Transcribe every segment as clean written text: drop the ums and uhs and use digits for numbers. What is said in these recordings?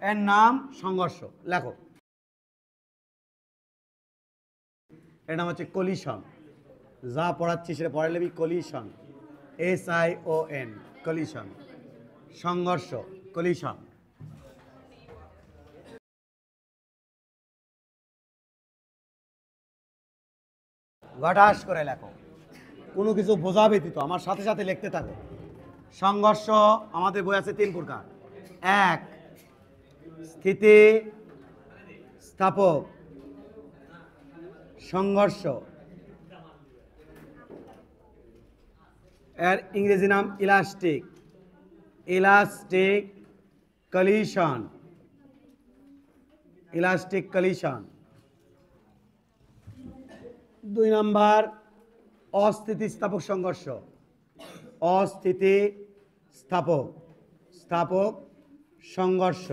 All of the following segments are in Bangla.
এর নাম সংঘর্ষ। লেখো, এর নাম হচ্ছে কলিশন। যা পড়াচ্ছি সেটা পড়ে নেবি। কলিশন, SION, কলিশন, সংঘর্ষ, কলিশন। ঘটাস করে লেখো, কোনো কিছু বোঝা ব্যতীত আমার সাথে সাথে লিখতে থাকো। সংঘর্ষ আমাদের বই আছে 3 প্রকার। 1 স্থিতি স্থাপক সংঘর্ষ, এর ইংরেজি নাম elastic, elastic collision, elastic collision. 2 number অস্থিতিস্থাপক সংঘর্ষ, অস্থিতিস্থাপক স্থাপক সংঘর্ষ,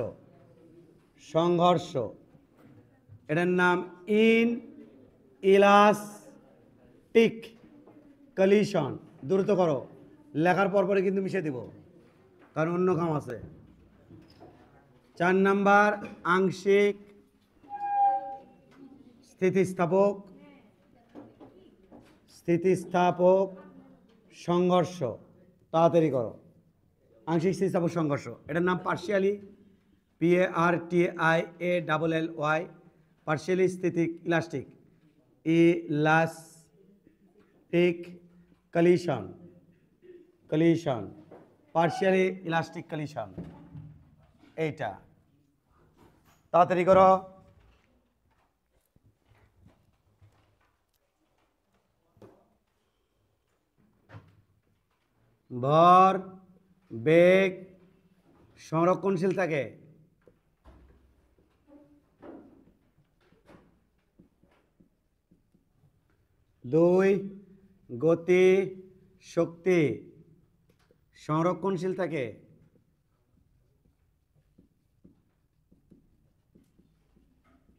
সংঘর্ষ, এটার নাম ইলাস্টিক কলিশন। দ্রুত করো, লেখার পরপরই কিন্তু মিশিয়ে দিব, কারণ অন্য কাম আছে। 4 নাম্বার আংশিক স্থিতিস্থাপক, স্থিতিস্থাপক সংঘর্ষ। তাড়াতাড়ি করো, আংশিক স্থিতিস্থাপক সংঘর্ষ, এটার নাম পার্শিয়ালি, PARTIALLY, পার্শিয়ালি স্থিতিক elastic, elastic collision, collision, partially elastic collision. এইটা তাড়াতাড়ি করো। ভর বেগ সংরক্ষণশীল থাকে। দুই গতি শক্তি সংরক্ষণশীল থাকে।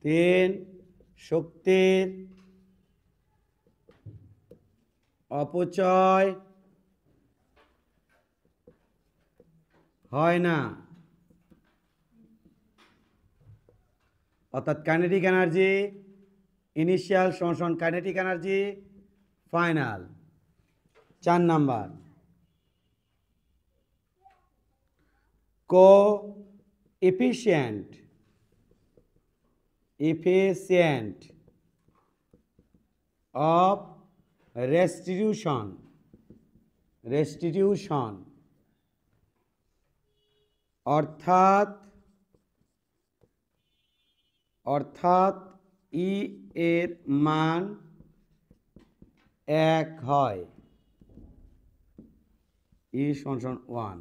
তিন শক্তির অপচয় হয় না, অর্থাৎ কাইনেটিক এনার্জি ইনিশিয়াল সমান kinetic energy final. 4 number co efficient, efficient of restitution, restitution, অর্থাৎ অর্থাৎ ই এর মান 1 হয়, ই সমান 1।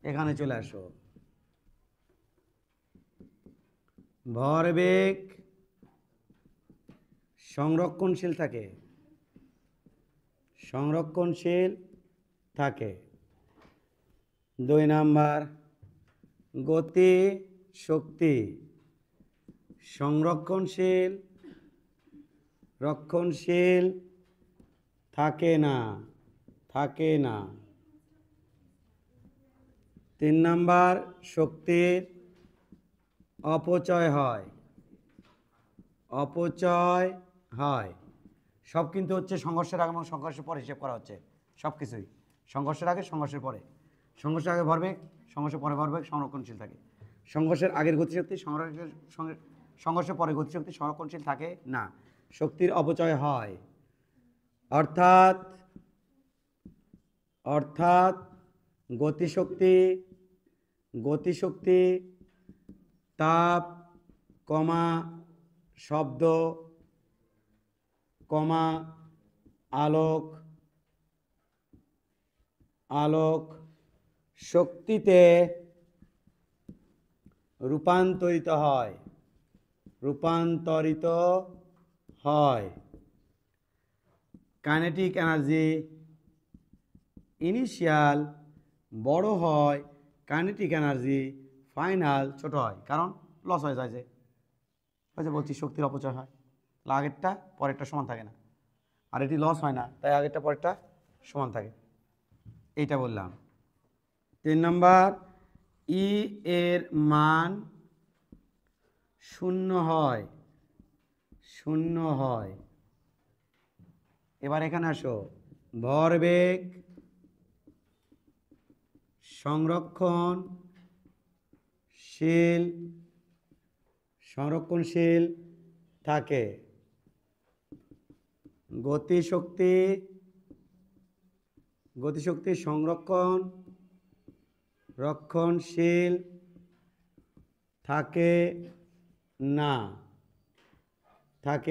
এখানে চলে আসো। ভরবেগ সংরক্ষণশীল থাকে, সংরক্ষণশীল থাকে। 2 নাম্বার গতি শক্তি সংরক্ষণশীল, রক্ষণশীল থাকে না, থাকে না। 3 নাম্বার শক্তির অপচয় হয়, অপচয় হয়। সব কিন্তু হচ্ছে সংঘর্ষের আগে এবং সংঘর্ষের পরে হিসেব করা হচ্ছে, সব কিছুই সংঘর্ষের আগে সংঘর্ষের পরে। সংঘর্ষের আগে ভরবেগ, সংঘর্ষের পরে ভরবেগ সংরক্ষণশীল থাকে। সংঘর্ষের আগের গতিশক্তি সংঘর্ষের পরে গতিশক্তি সংরক্ষণশীল থাকে না, শক্তির অপচয় হয়। অর্থাৎ অর্থাৎ গতিশক্তি, গতিশক্তি তাপ কমা শব্দ কমা আলোক, আলোক শক্তিতে রূপান্তরিত হয়, রূপান্তরিত হয়। কাইনেটিক এনার্জি ইনিশিয়াল বড় হয়, কাইনেটিক এনার্জি ফাইনাল ছোট হয়, কারণ লস হয়ে যায়। যে বলছি শক্তির অপচয় হয়, আগেরটা পরেরটা সমান থাকে না, আর এটি লস হয় না, তাই আগেরটা পরেরটা সমান থাকে। এইটা বললাম। 3 নম্বর ই এর মান শূন্য হয়, শূন্য হয়। এবার এখানে আসো, ভরবেগ সংরক্ষণশীল থাকে। গতিশক্তি রক্ষণশীল থাকে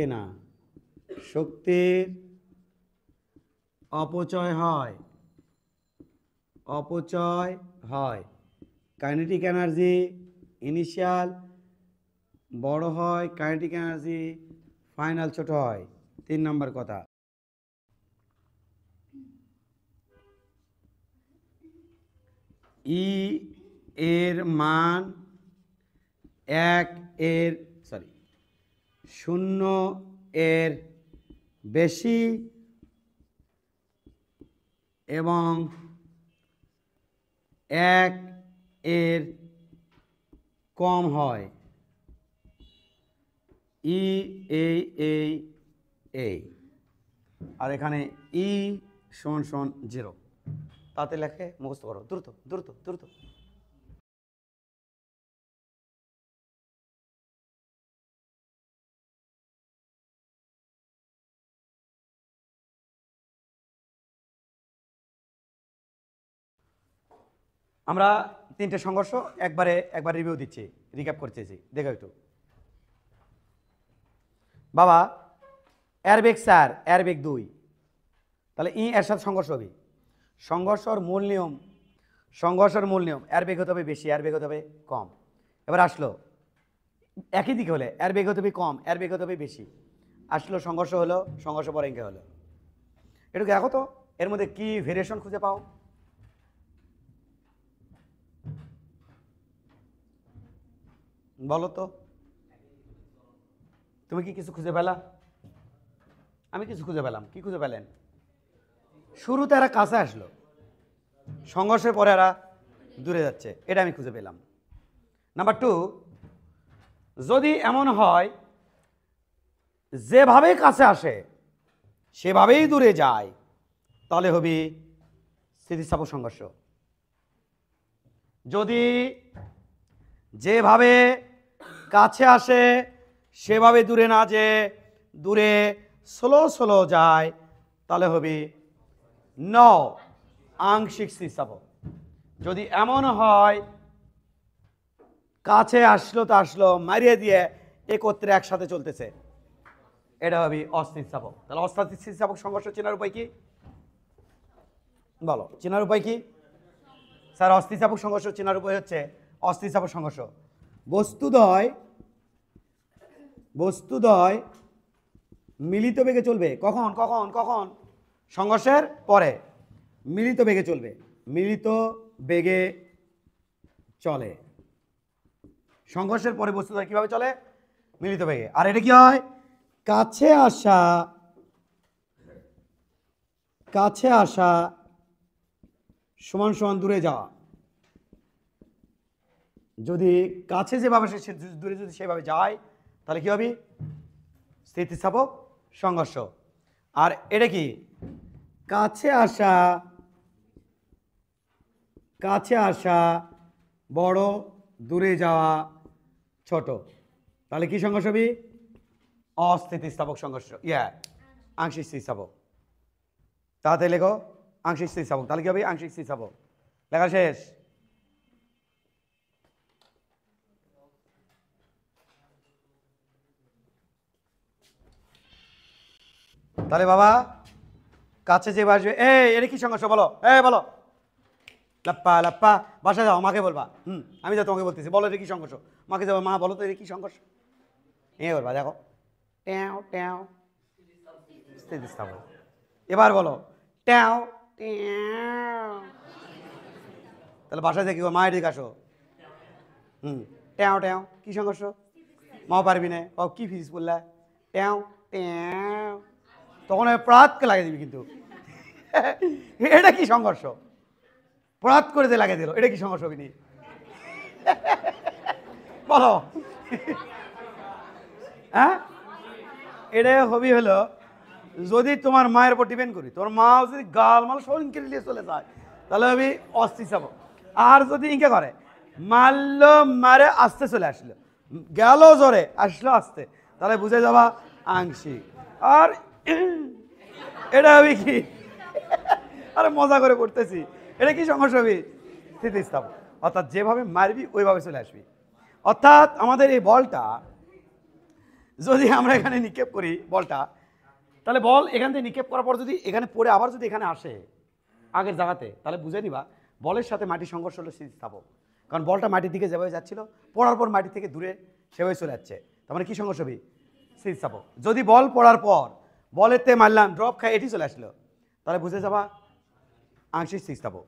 না, শক্তির অপচয় হয়। কাইনেটিক এনার্জি ইনিশিয়াল বড় হয়, কাইনেটিক এনার্জি ফাইনাল ছোট হয়। 3 নম্বর কথা। ই এর মান 0 এর বেশি এবং 1 এর কম হয়। এই আর এখানে ই সমান 0। তাতে লেখে মুখস্থ করো, দ্রুত দ্রুত দ্রুত। আমরা 3টে সংঘর্ষ একবার রিভিউ দিচ্ছি, রিক্যাপ করতেছি, দেখো একটু। বাবা এয়ারবেগ 4, এয়ারবেগ 2, তাহলে ই এর সাথে সংঘর্ষ হবে। সংঘর্ষের মূল নিয়ম এয়ারবেগ হতে হবে বেশি, এয়ারবেগ হতে হবে কম। এবার আসলো একই দিকে হলে এয়ারবেগ হতে হবে কম, এয়ারবেগ হতে হবে বেশি। আসলো সংঘর্ষ হলো, সংঘর্ষ পরে এঁকে হলো। একটু দেখো তো এর মধ্যে কি ভেরিয়েশন খুঁজে পাও। বলো তো, তুমি কি কিছু খুঁজে পেলা? আমি কিছু খুঁজে পেলাম। কি খুঁজে পেলেন? শুরুতে এরা কাছে আসলো, সংঘর্ষের পরে এরা দূরে যাচ্ছে, এটা আমি খুঁজে পেলাম। নাম্বার 2, যদি এমন হয় যেভাবে কাছে আসে সেভাবেই দূরে যায়, তাহলে হবে স্থিতিস্থাপক সংঘর্ষ। যদি যেভাবে কাছে আসে সেভাবে দূরে না যেয়ে দূরে স্লো যায়, তাহলে হবে আংশিক স্থিতিস্থাপক। যদি এমন হয় কাছে আসলো মারিয়ে দিয়ে একত্রে একসাথে চলতেছে, এটা হবে অস্থিতিস্থাপক। তাহলে অস্থিতিস্থাপক সংঘর্ষ চেনার উপায় কি? বলো, চেনার উপায় কি? স্যার অস্থিতিস্থাপক সংঘর্ষ চেনার উপায় হচ্ছে, অস্থিতিস্থাপক সংঘর্ষ বস্তুদ্বয় মিলিত বেগে চলবে। কখন? সংঘর্ষের পরে মিলিত বেগে চলবে, মিলিত বেগে চলে। সংঘর্ষের পরে বস্তুদ্বয় কিভাবে চলে? মিলিত বেগে। আর এটা কি হয়? কাছে আসা সমান দূরে যাওয়া। যদি কাছে যেভাবে দূরে যদি সেভাবে যায়, তাহলে কি হবে? স্থিতিস্থাপক সংঘর্ষ। আর এটা কি? কাছে আসা বড়, দূরে যাওয়া ছোট, তাহলে কি সংঘর্ষ হবে? অস্থিতিস্থাপক সংঘর্ষ। আংশিক স্থিতিস্থাপক। তাড়াতাড়ি লেখো, আংশিক স্থিতিস্থাপক। তাহলে কি হবে? আংশিক স্থিতিস্থাপক। লেখা শেষ? তাহলে বাবা কাছে যে আসবে, এটা কি সংঘর্ষ বলো, বলো। লাপ্পা বাসায় যাও, মাকে বলবা। আমি যা তোমাকে বলতেছি, বলো এটা কি সংঘর্ষ। মাকে যাবো, মা বলো তো এটা কি সংঘর্ষ। বলবা, দেখো স্থিতিস্থাপক। এবার বলো তাহলে বাসায় দেখি মা এদিকে আসো। কি সংঘর্ষ? মাও পারবি না, কি ফিজিক্স বললা? তখন প্রাতকে লাগিয়ে দিবি। কিন্তু এটা কি সংঘর্ষ? প্রাত করে দিয়ে লাগিয়ে দিল, এটা কি সংঘর্ষ হবিনি? বলো হ্যাঁ, এটা হবি হলো যদি তোমার মায়ের উপর ডিপেন্ড করি, তোমার মা যদি গাল মাল সব ইনকে নিয়ে চলে যায় তাহলে আমি অস্থির যাবো। আর যদি ইনকে করে মারলো মারে আসতে চলে আসলো, গেল জোরে আসলো আসতে, তাহলে বুঝে যাবা আংশিক। আর এটা হবে কি, আরে মজা করে করতেছি, এটা কি সংঘর্ষ হবে? স্থিতিস্থাপক। অর্থাৎ যেভাবে মারবি ওইভাবে চলে আসবি। অর্থাৎ আমাদের এই বলটা যদি আমরা এখানে নিক্ষেপ করি বলটা, তাহলে বল এখান থেকে নিক্ষেপ করার পর যদি এখানে পড়ে আবার যদি এখানে আসে আগের জায়গাতে, তাহলে বুঝে নিবা বলের সাথে মাটির সংঘর্ষ হলো স্থিতিস্থাপক। কারণ বলটা মাটির দিকে যেভাবে যাচ্ছিল পড়ার পর মাটি থেকে দূরে সেভাবে চলে যাচ্ছে, তার মানে কি সংঘর্ষ হবে? স্থিতিস্থাপক। যদি বল পড়ার পর বলের তে মারলাম ড্রপ খাই এটি চলে আসলো, তাহলে বুঝে যাবা আংশিক স্থিতিস্থাপক।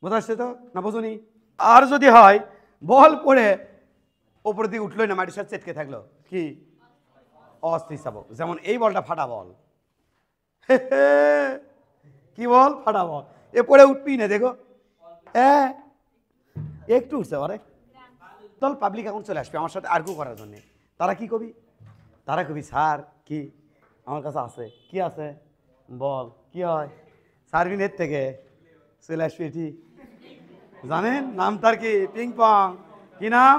বোঝা আসছে তো না বোঝনি? আর যদি হয় বল পড়ে ওপর দিকে উঠলোই না, মাটির সাথে চেটকে থাকলো, কি? অস্থিতিস্থাপক। যেমন এই বলটা ফাটা বল, কি বল? ফাটা বল। এ পড়ে উঠবি না, দেখো হ্যাঁ একটু উঠছে পারে। দল পাবলিক এখন চলে আসবে আমার সাথে আর্গু করার জন্য। তারা কি কবি? তারা কবি স্যার কি আমার কাছে আছে, কি আছে বল, কি হয় সার্ভিনের থেকে চলে আসবে এটি, জানেন নাম তার কি? Ping pong. কি নাম?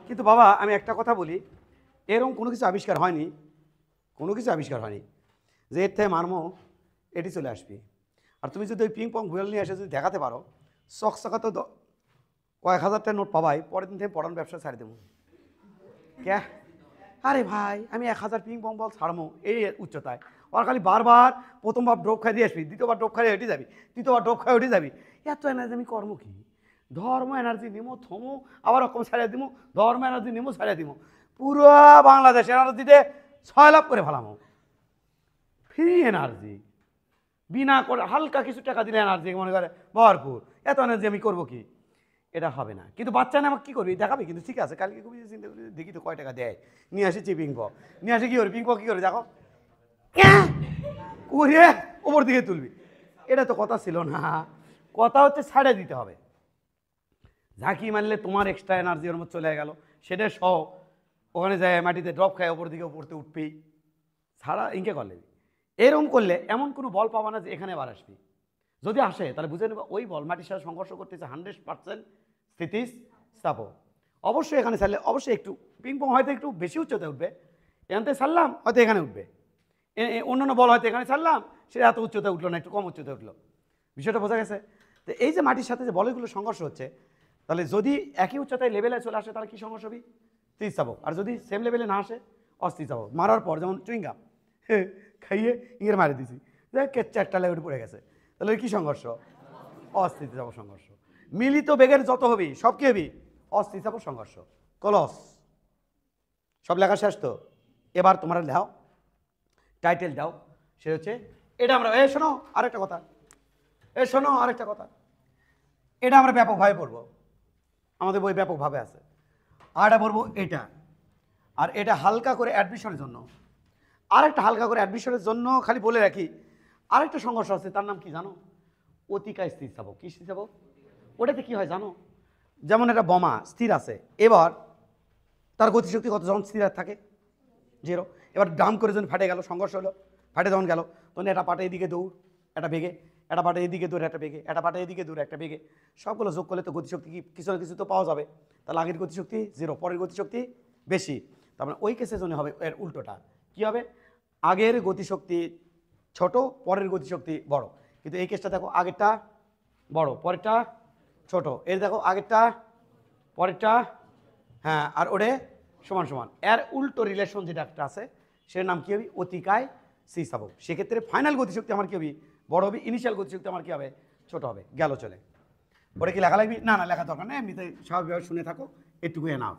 কিন্তু বাবা আমি একটা কথা বলি, এরকম কোনো কিছু আবিষ্কার হয়নি, কোনো কিছু আবিষ্কার হয়নি যে এর থেকে মারমো এটি চলে আসবি। আর তুমি যদি ওই পিং পং বল নিয়ে এসে যদি দেখাতে পারো, চকচকা তো কয়েক হাজার টাকা নোট পাবাই, পরের দিন থেকে পড়ানোর ব্যবসা ছাড়ি দেবো। কে? আরে ভাই আমি 1000 পিং পং বল ছাড়মো এই উচ্চতায়, ওর খালি বারবার প্রথমবার ড্রপ খাই দিয়ে আসবি, দ্বিতীয়বার ড্রপ খাই হেঁটে যাবি, তৃতীয়বার ড্রপ খাই উঠে যাবি। এত এনার্জি আমি কর্ম কি? ধর্ম এনার্জি নিমো থমো আবার রকম ছাড়িয়ে দিব, ধর্ম এনার্জি নিমো ছাড়িয়ে দিব, পুরো বাংলাদেশ এনার্জিতে 6 লাখ করে ফেলামো। ফ্রি এনার্জি, বিনা করে হালকা কিছু টাকা দিলে এনার্জি মনে করে ভরপুর। এত এনার্জি আমি করবো কি? এটা হবে না। কিন্তু বাচ্চা না আমাকে কী করবি দেখাবে, কিন্তু ঠিক আছে কালকে খুবই চিন্তা করি দেখি তো কয় টাকা দেয়, নিয়ে আসি পিং পং, নিয়ে আসি কী করবি পিং পং কী করবি দেখো করে ওপর দিকে তুলবি। এটা তো কথা ছিল না, কথা হচ্ছে ছাড়ে দিতে হবে। ঝাঁকি মারলে তোমার এক্সট্রা এনার্জি ওর মধ্যে চলে গেল, সেটা সহ ওখানে যায় মাটিতে ড্রপ খায় ওপর দিকে উপরতে উঠবেই, ছাড়া ইনকে করলে। এরকম করলে এমন কোনো বল পাবা না যে এখানে আবার আসবি। যদি আসে তাহলে বুঝে নেবা ওই বল মাটির সাথে সংঘর্ষ করতেছে 100% স্থিতিস্থাপক। অবশ্যই এখানে ছাড়লে অবশ্যই একটু পিং পং হয়তো একটু বেশি উচ্চতায় উঠবে, এখান থেকে ছাড়লাম হয়তো এখানে উঠবে, অন্যান্য বল হয়তো এখানে ছাড়লাম সেটা এত উচ্চতায় উঠলো না, একটু কম উচ্চতায় উঠলো। বিষয়টা বোঝা গেছে? তো এই যে মাটির সাথে যে বলগুলো সংঘর্ষ হচ্ছে, তাহলে যদি একই উচ্চতায় লেভেলে চলে আসে তাহলে কী সংঘর্ষ হবে? স্থিতিস্থাপক। আর যদি সেম লেভেলে না আসে অস্থিতিস্থাপক। মারার পর যেমন চুইংগাম খাইয়ে ইংরেজ মারি দিছি, কেচ্চা একটা লেভেল পড়ে গেছে, তাহলে কী সংঘর্ষ? অস্থিতিস্থাপক সংঘর্ষ। মিলিত বেগের যত হবি সব কি হবি? অস্থিতিস্থাপক সংঘর্ষ। কলস সব লেখা শেষ তো? এবার তোমরা লেখাও, টাইটেল দাও, সে হচ্ছে এটা আমরা শোনো আরেকটা কথা, শোনো আরেকটা কথা, এটা আমরা ব্যাপকভাবে পড়বো, আমাদের বই ব্যাপকভাবে আছে। আর এটা পড়বো এটা, আর এটা হালকা করে অ্যাডমিশনের জন্য, আরেকটা হালকা করে অ্যাডমিশনের জন্য খালি বলে রাখি, আরেকটা সংঘর্ষ আছে, তার নাম কি জানো? অতিকায় স্থিতিস্থাপক। কি স্থিতিস্থাপক? ওটাতে কি হয় জানো? যেমন একটা বোমা স্থির আছে, এবার তার গতিশক্তি কত যখন স্থির থাকে? 0। এবার ডাম করে যখন ফাটে গেল, সংঘর্ষ হলো, ফাটে যখন গেল তখন এটা পাটে এদিকে দৌড় একটা বেগে, এটা পাটে এদিকে দৌড় একটা বেগে, এটা পাটে এদিকে দৌড় একটা বেগে, সবগুলো যোগ করলে তো গতিশক্তি কি কিছু না কিছু তো পাওয়া যাবে। তাহলে আগের গতিশক্তি 0, পরের গতিশক্তি বেশি, তার মানে ওই কেসের জন্য হবে এর উল্টোটা। কি হবে? আগের গতিশক্তি ছোট, পরের গতিশক্তি বড়। কিন্তু এই কেসটা দেখো আগেরটা বড় পরেরটা ছোট, এর দেখো আগেরটা পরেরটা হ্যাঁ, আর ওরে সমান সমান। এর উল্টো রিলেশন যেটা একটা আছে সেটার নাম কী হবে? অতিকায় স্থিতিস্থাপক। সেক্ষেত্রে ফাইনাল গতিশক্তি আমার কী হবে? বড় হবে, ইনিশিয়াল গতিশক্তি আমার কী হবে? ছোট হবে। গেল চলে। ওরে কি লেখা লাগবে? না না, লেখা দরকার নেই, এমনিতে স্বাভাবিকভাবে শুনে থাকো, এটুকু নাও।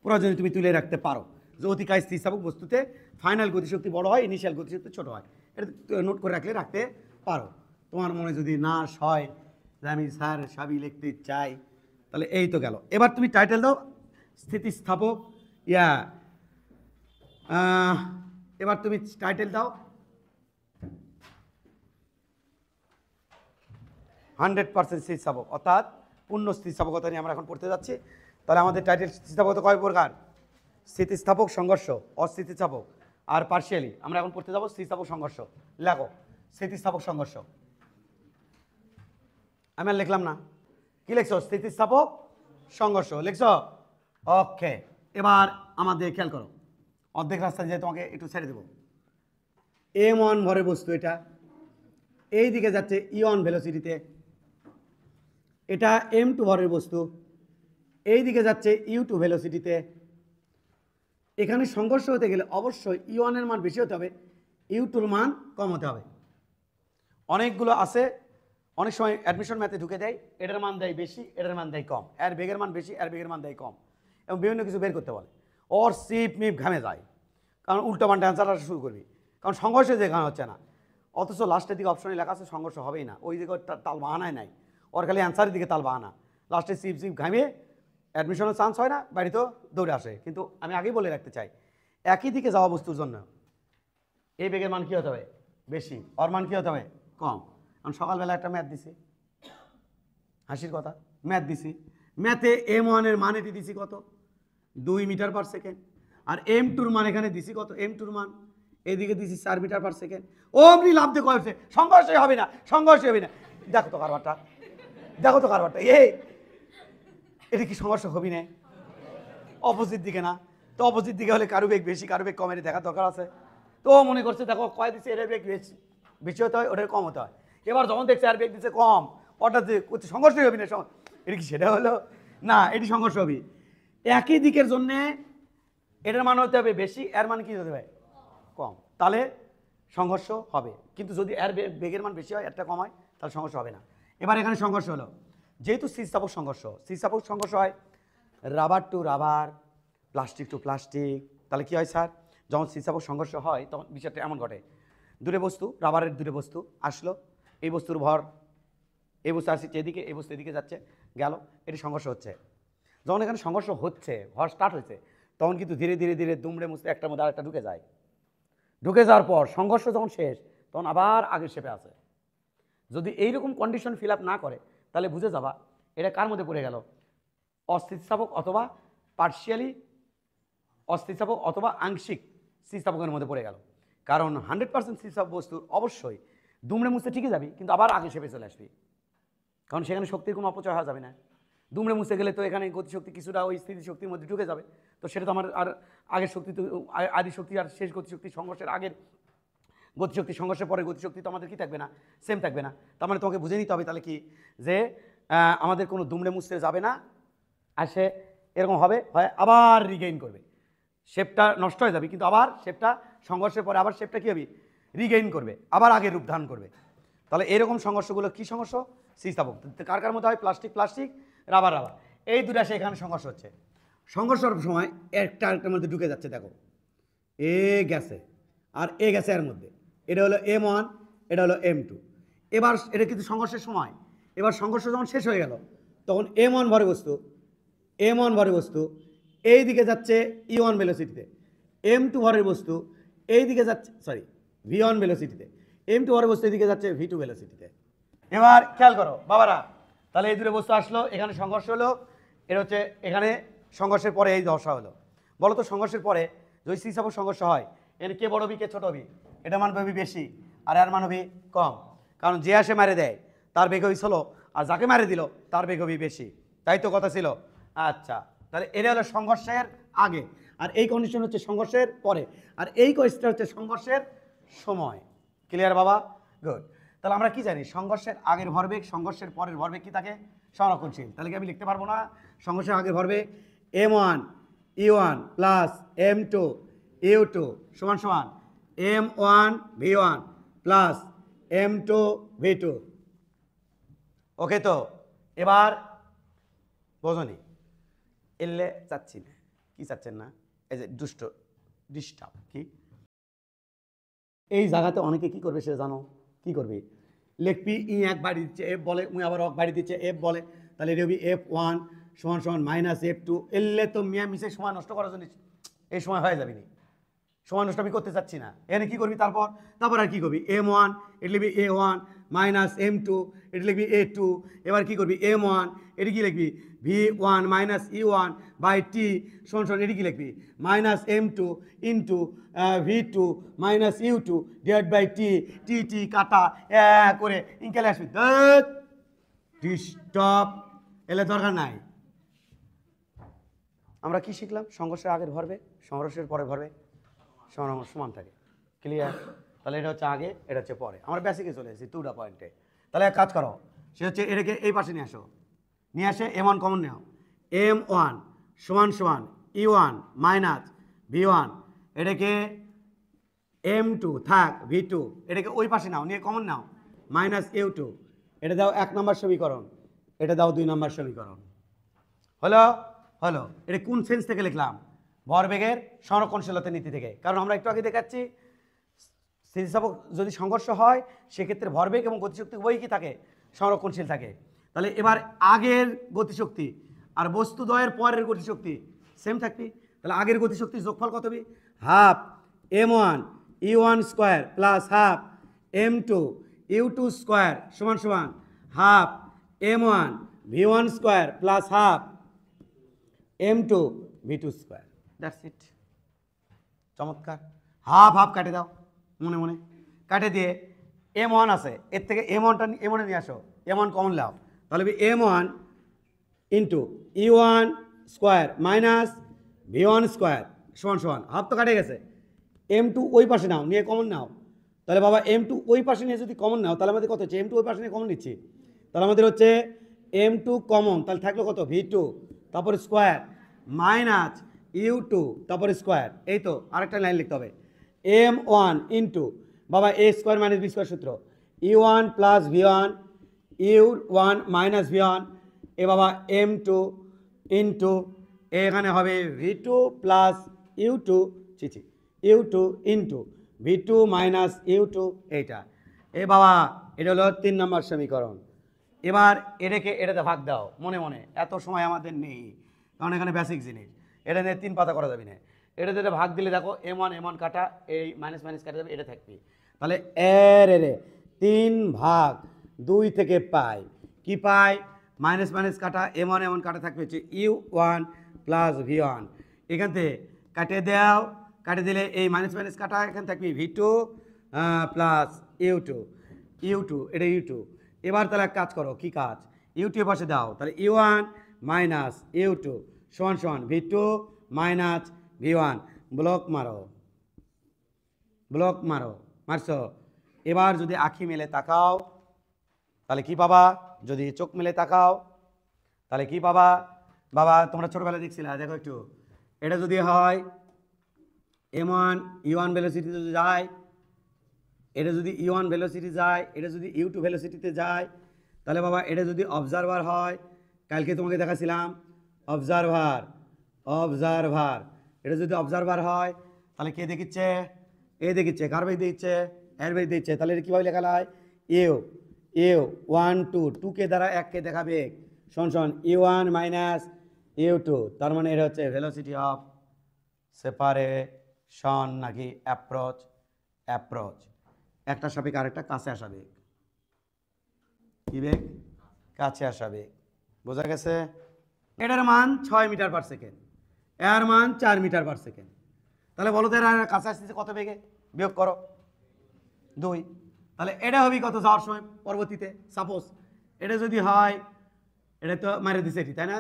প্রয়োজনে তুমি তুলে রাখতে পারো যে অতিকায় স্থিতিস্থাপক বস্তুতে ফাইনাল গতিশক্তি বড় হয়, ইনিশিয়াল গতিশক্তি ছোট হয়। এটা নোট করে রাখতে পারো। তোমার মনে যদি না হয় যে আমি স্যার সবই লিখতে চাই, তাহলে এই তো গেল। এবার তুমি টাইটেল দাও স্থিতিস্থাপক, এবার তুমি টাইটেল দাও 100% স্থিতিস্থাপক, অর্থাৎ পূর্ণ স্থিতিস্থাপকতা নিয়ে আমরা এখন পড়তে যাচ্ছি। তাহলে আমাদের টাইটেল স্থিতিস্থাপকতা কয় প্রকার? স্থিতিস্থাপক সংঘর্ষ, অস্থিতিস্থাপক আর পার্শিয়ালি। আমরা এখন পড়তে যাবো স্থিতিস্থাপক সংঘর্ষ। লেখো স্থিতিস্থাপক সংঘর্ষ। আমি আর লিখলাম না, কি লিখছো? স্থিতিস্থাপক সংঘর্ষ লিখছ। ওকে, এবার আমাদের খেয়াল করো, অর্ধেক রাস্তা যে তোমাকে একটু ছেড়ে দেবো। m1 ভরের বস্তু, এটা এই দিকে যাচ্ছে e1 ভেলোসিটিতে, এটা m2 ভরের বস্তু এই দিকে যাচ্ছে u2 ভেলোসিটিতে। এখানে সংঘর্ষ হতে গেলে অবশ্যই e1 এর মান বেশি হতে হবে, u2 এর মান কম হতে হবে। অনেকগুলো আছে, অনেক সময় অ্যাডমিশন ম্যাথে ঢুকে দেয়, এটার মান দেয় বেশি, এটার মান দেয় কম, এর বেগের মান বেশি, এর বেগের মান দেয় কম, এবং বিভিন্ন কিছু বের করতে বলে। ওর সিপ মিপ ঘামে যায়, কারণ উল্টো পাল্টা অ্যান্সার আসা শুরু করবি, কারণ সংঘর্ষে যেখানে হচ্ছে না। অথচ লাস্টের দিকে অপশনে লেখা আছে সংঘর্ষ হবেই না, ওই দিকে তাল বাহানায় নাই, ওর খালি অ্যান্সারের দিকে তাল বাহানা। লাস্টে সিপ সিপ ঘামিয়ে অ্যাডমিশনের চান্স হয় না, বাড়িতেও দৌড়ে আসে। কিন্তু আমি আগেই বলে রাখতে চাই, একই দিকে যাওয়া বস্তুর জন্য এই বেগের মান কী হতে হবে? বেশি, ওর মান কী হতে হবে? কম। কারণ সকালবেলা একটা ম্যাথ দিছি, হাসির কথা, ম্যাথ দিছি, ম্যাথে m1 এর মান এটি দিছি কত? 2 মিটার পার সেকেন্ড। আর m2 মান এখানে দিছি কত? m2 মান এদিকে দিছি 4 মিটার পার সেকেন্ড। অমনি লাভ দিয়ে কয়েছে সংঘর্ষই হবে না, সংঘর্ষ হবে না। দেখো তো কারবারটা, দেখো তো কারবারটা, এটা কি সংঘর্ষ হবি না? অপোজিট দিকে না তো, অপোজিট দিকে হলে কারো বেগ বেশি কারো বেগ কম, এটা দেখার দরকার আছে। তো মনে করছে দেখো কয় দিচ্ছে, এটার বেগ বেশি বেশি হতে হয়, ওটার কম হতে হয়। এবার যখন দেখছে আর বেগ দিচ্ছে কম, ওটা সংঘর্ষই হবি না, এটা কি সেটা হলো না? এটি সংঘর্ষ হবি। একই দিকের জন্যে এটার মান হতে হবে বেশি, এর মান কি হতে হবে? কম, তাহলে সংঘর্ষ হবে। কিন্তু যদি এর বেগের মান বেশি হয়, একটা কম হয়, তাহলে সংঘর্ষ হবে না। এবার এখানে সংঘর্ষ হলো, যেহেতু স্থিতিস্থাপক সংঘর্ষ, স্থিতিস্থাপক সংঘর্ষ হয় rubber to rubber, plastic to plastic. তাহলে কি হয় স্যার? যখন স্থিতিস্থাপক সংঘর্ষ হয় তখন বিষয়টা এমন ঘটে, দূরে বস্তু, রাবারের দূরে বস্তু আসলো, এই বস্তুর ভর, এই বস্তু আসছে এদিকে, এই বস্তু এদিকে যাচ্ছে, গেল, এটি সংঘর্ষ হচ্ছে। যখন এখানে সংঘর্ষ হচ্ছে, ভর স্টার্ট হয়েছে, তখন কিন্তু ধীরে ধীরে ধীরে দুমড়ে মুছতে একটার মধ্যে আরেকটা ঢুকে যায়। ঢুকে যাওয়ার পর সংঘর্ষ যখন শেষ, তখন আবার আগের শেপে আসে। যদি এইরকম কন্ডিশন ফিল আপ না করে, তাহলে বুঝে যাবা এটা কার মধ্যে পড়ে গেল? অস্থিতিস্থাপক অথবা পার্শিয়ালি অস্থিতিস্থাপক অথবা আংশিক স্থিতিস্থাপকের মধ্যে পড়ে গেল। কারণ 100% স্থিতিস্থাপক বস্তুর অবশ্যই দুমড়ে মুছতে ঠিকই যাবি, কিন্তু আবার আগে শেপে চলে আসবি, কারণ সেখানে শক্তির কোনো অপচয় হওয়া যাবে না। দুমড়ে মুছতে গেলে তো এখানে গতিশক্তি কিছুটা ওই স্থিতিশক্তির মধ্যে ঢুকে যাবে, তো সেটা তো আমার আর আগের শক্তি তো আদি শক্তি আর শেষ গতিশক্তি, সংঘর্ষের আগের গতিশক্তি সংঘর্ষের পরে গতিশক্তি তো আমাদের কি থাকবে না? সেম থাকবে না। তার মানে তোমাকে বুঝে নিতে হবে তাহলে কি, যে আমাদের কোনো দুমড়ে মুছতে যাবে না, আসে এরকম হবে, হয় আবার রিগেইন করবে, শেপটা নষ্ট হয়ে যাবে, কিন্তু আবার শেপটা সংঘর্ষের পরে আবার শেপটা কী হবে? রিগেইন করবে, আবার আগের রূপ ধারণ করবে। তাহলে এরকম সংঘর্ষগুলো কী সংঘর্ষ? স্থিতিস্থাপক। কার কার মধ্যে হয়? প্লাস্টিক প্লাস্টিক, রাবার রাবার, এই দুটো আসে এখানে সংঘর্ষ হচ্ছে। সংঘর্ষের সময় একটা আরেকটার মধ্যে ঢুকে যাচ্ছে, দেখো এ গেছে আর এ গেছে এর মধ্যে, এটা হলো m1, এটা হলো m2। এবার এটা কিন্তু সংঘর্ষের সময়, এবার সংঘর্ষ যখন শেষ হয়ে গেল, তখন m1 ভরে বস্তু এই দিকে যাচ্ছে e1 ভেলোসিটিতে, m2 ভরের বস্তু এই দিকে যাচ্ছে, সরি v1 ভেলোসিটিতে, m2 ভরের বস্তু এদিকে যাচ্ছে v2 ভেলোসিটিতে। এবার খেয়াল করো বাবারা, তাহলে এই দুটো বস্তু আসলো, এখানে সংঘর্ষ হলো, এটা হচ্ছে এখানে সংঘর্ষের পরে এই দশা হলো। বলো তো সংঘর্ষের পরে যদি স্থিতিস্থাপক সংঘর্ষ হয়, এর কে বড় হবি কে ছোট হবি? এটা মান হবি বেশি আর এর মান হবি কম, কারণ যে আসে মারে দেয় তার বেগ হবি স্লো, আর যাকে মারে দিল তার বেগ হবি বেশি, তাই তো কথা ছিল। আচ্ছা, তাহলে এটা হলো সংঘর্ষের আগে, আর এই কন্ডিশন হচ্ছে সংঘর্ষের পরে, আর এই কয়েসটা হচ্ছে সংঘর্ষের সময়। ক্লিয়ার বাবা? গুড। তাহলে আমরা কি জানি? সংঘর্ষের আগের ভরবেগ, সংঘর্ষের পরের ভরবেগ কি থাকে? সংরক্ষণশীল। তাহলে কি আমি লিখতে পারবো না? সংঘর্ষের আগের ভরবেগ m1 e1 plus m2 u2 সমান সমান m1 v1 plus m2 v2। ওকে, তো এবার বোঝনি এলে চাচ্ছি না, কি চাচ্ছেন না? এই যে ডিস্টার্ব কি, এই জায়গাতে অনেকে কি করবে সেটা জানো? কি করবে? লেখবি ই এক বাড়ি দিচ্ছে এফ বলে, উই আবার অক বাড়ি দিচ্ছে এফ বলে, তাহলে এটা হবে f1 সমান সমান মাইনাস f2। এলে তো মিয়া মিশে সময় নষ্ট করার জন্য এই সময় হয়ে যাবে নি। সমানুষ্ঠ আমি করতে চাচ্ছি না। এখানে কি করবি তারপর আর কি করবি m1 এটা লিখবি a1 মাইনাস m2 এটা লিখবি a2। এবার কি করবি m1 এটা কি লিখবি v1 minus e1 by T সমান এটি কি লিখবি minus m2 into v2 minus u2 divide by T T T কাটা করে ইনকালে আসবি ডিস্টার্ব এলে দরকার নাই। আমরা কি শিখলাম? সংঘর্ষের আগের ভরবে, সংঘর্ষের পরে ভরবে সমান থাকে। ক্লিয়ার? তাহলে এটা হচ্ছে আগে, এটা হচ্ছে পরে। আমরা বেসিকে চলে এসেছি 2টা পয়েন্টে। তাহলে এক কাজ করো, সে হচ্ছে এটাকে এই পাশে নিয়ে আসো, নিয়ে আসে m1 কমন নেও, m1 সমান সমান e1 মাইনাস v1, এটাকে m2 থাক v2, এটাকে ওই পাশে নাও, নিয়ে কমন নাও মাইনাস u2, এটা দাও 1 নম্বর সমীকরণ, এটা দাও 2 নম্বর সমীকরণ। হলো? হলো। এটা কোন সেন্স থেকে লিখলাম? ভরবেগের সংরক্ষণশীলতা নীতি থেকে। কারণ আমরা একটু আগে দেখাচ্ছি স্থিতিস্থাপক যদি সংঘর্ষ হয় সেক্ষেত্রে ভরবেগ এবং গতিশক্তি উভয়ই কি থাকে? সংরক্ষণশীল থাকে। তাহলে এবার আগের গতিশক্তি আর বস্তুদ্বয়ের পরের গতিশক্তি সেম থাকবে। তাহলে আগের গতিশক্তির যোগফল কত হবে? Half m1 e1 square plus half m2 u2 square সমান সমান half m1 v1 square plus half m2 v2 square. That's it. চমৎকার। হাফ হাফ কাটে দাও মনে মনে, কাটে দিয়ে m1 আছে, এর থেকে m1টা নিয়ে আসো, m1 কমন লাও, তাহলে m1 into e1 square minus v1 square সমান সমান হাফ তো কাটে গেছে, m2 ওই পাশে নাও, নিয়ে কমন নাও। তাহলে বাবা m2 ওই পাশে নিয়ে যদি কমন নাও তাহলে আমাদের কত হচ্ছে? m2 ওই পাশে নিয়ে কমন নিচ্ছি, তাহলে আমাদের হচ্ছে m2 কমন, তাহলে থাকলো কত? v2 তারপরে স্কোয়ার মাইনাস u2 তারপরে স্কোয়ার। এই তো আরেকটা লাইন লিখতে হবে, m1 ইন্টু বাবা a square minus B square সূত্র e1 plus v1 u1 minus v1, এ বাবা m2 ইন্টু এখানে হবে v2 plus u2 u2 into v2 minus u2, এইটা। এ বাবা এটা হলো 3 নম্বর সমীকরণ। এবার এটাতে ভাগ দাও মনে মনে, এত সময় আমাদের নেই কারণ এখানে বেসিক জিনিস, এটা নিয়ে 3 পাতা করা যাবে না। এটা ভাগ দিলে দেখো m1 কাটা, এই মাইনাস মাইনাস কাটা যাবে, এটা থাকবে। তাহলে এর 3 ভাগ 2 থেকে পাই কি পাই? মাইনাস মাইনাস কাটা m1 কাটা থাকবে হচ্ছে u1 প্লাস v1, এখান থেকে কাটে দাও, কাটে দিলে এই মাইনাস মাইনাস কাটা এখানে থাকবে v2 প্লাস u2 এটা u2। এবার তাহলে এক কাজ করো, কি কাজ? u2 এর পাশে দাও, তাহলে u1 মাইনাস u2 সমান সমান v2 মাইনাস v1, ব্লক মারো, মারছো। এবার যদি আঁখি মেলে তাকাও তাহলে কি পাবা? যদি চোখ মেলে তাকাও তাহলে কি পাবা? বাবা তোমরা ছোটবেলায় দেখছিলা, দেখো একটু, এটা যদি হয় m1 e1 ভেলোসিটিতে যায়, এটা যদি e1 ভেলোসিটি যায়, এটা যদি u2 ভেলোসিটিতে যায়, তাহলে বাবা এটা যদি অবজারভার হয়, কালকে তোমাকে দেখাছিলাম অবজারভার, এটা যদি অবজারভার হয় তাহলে কে দেখিচ্ছে? এ দেখিচ্ছে। কার বেগ দিচ্ছে? এর বেগ দিচ্ছে। তাহলে এটা কীভাবে লেখা হয়? ইউ 1 2 2 দ্বারা 1 দেখাবে সমান u1 মাইনাস u2, তার মানে এটা হচ্ছে ভেলোসিটি অফ সেপারেশন নাকি অ্যাপ্রোচ। একটা সাপেক আরেকটা কাছে আসা বেগ, কি বেগ? কাছে আসা বেগ। বোঝা গেছে? এটার মান 6 মিটার পার সেকেন্ড, এর মান 4 মিটার পার সেকেন্ড। তাহলে বলো তো এরা কাছে আসতেছে কত বেগে? বিয়োগ করো 2। তাহলে এটা হবে কত যাওয়ার সময় পরবর্তীতে? সাপোজ এটা যদি হয়, এটা তো মারে দিছে এটি, তাই না?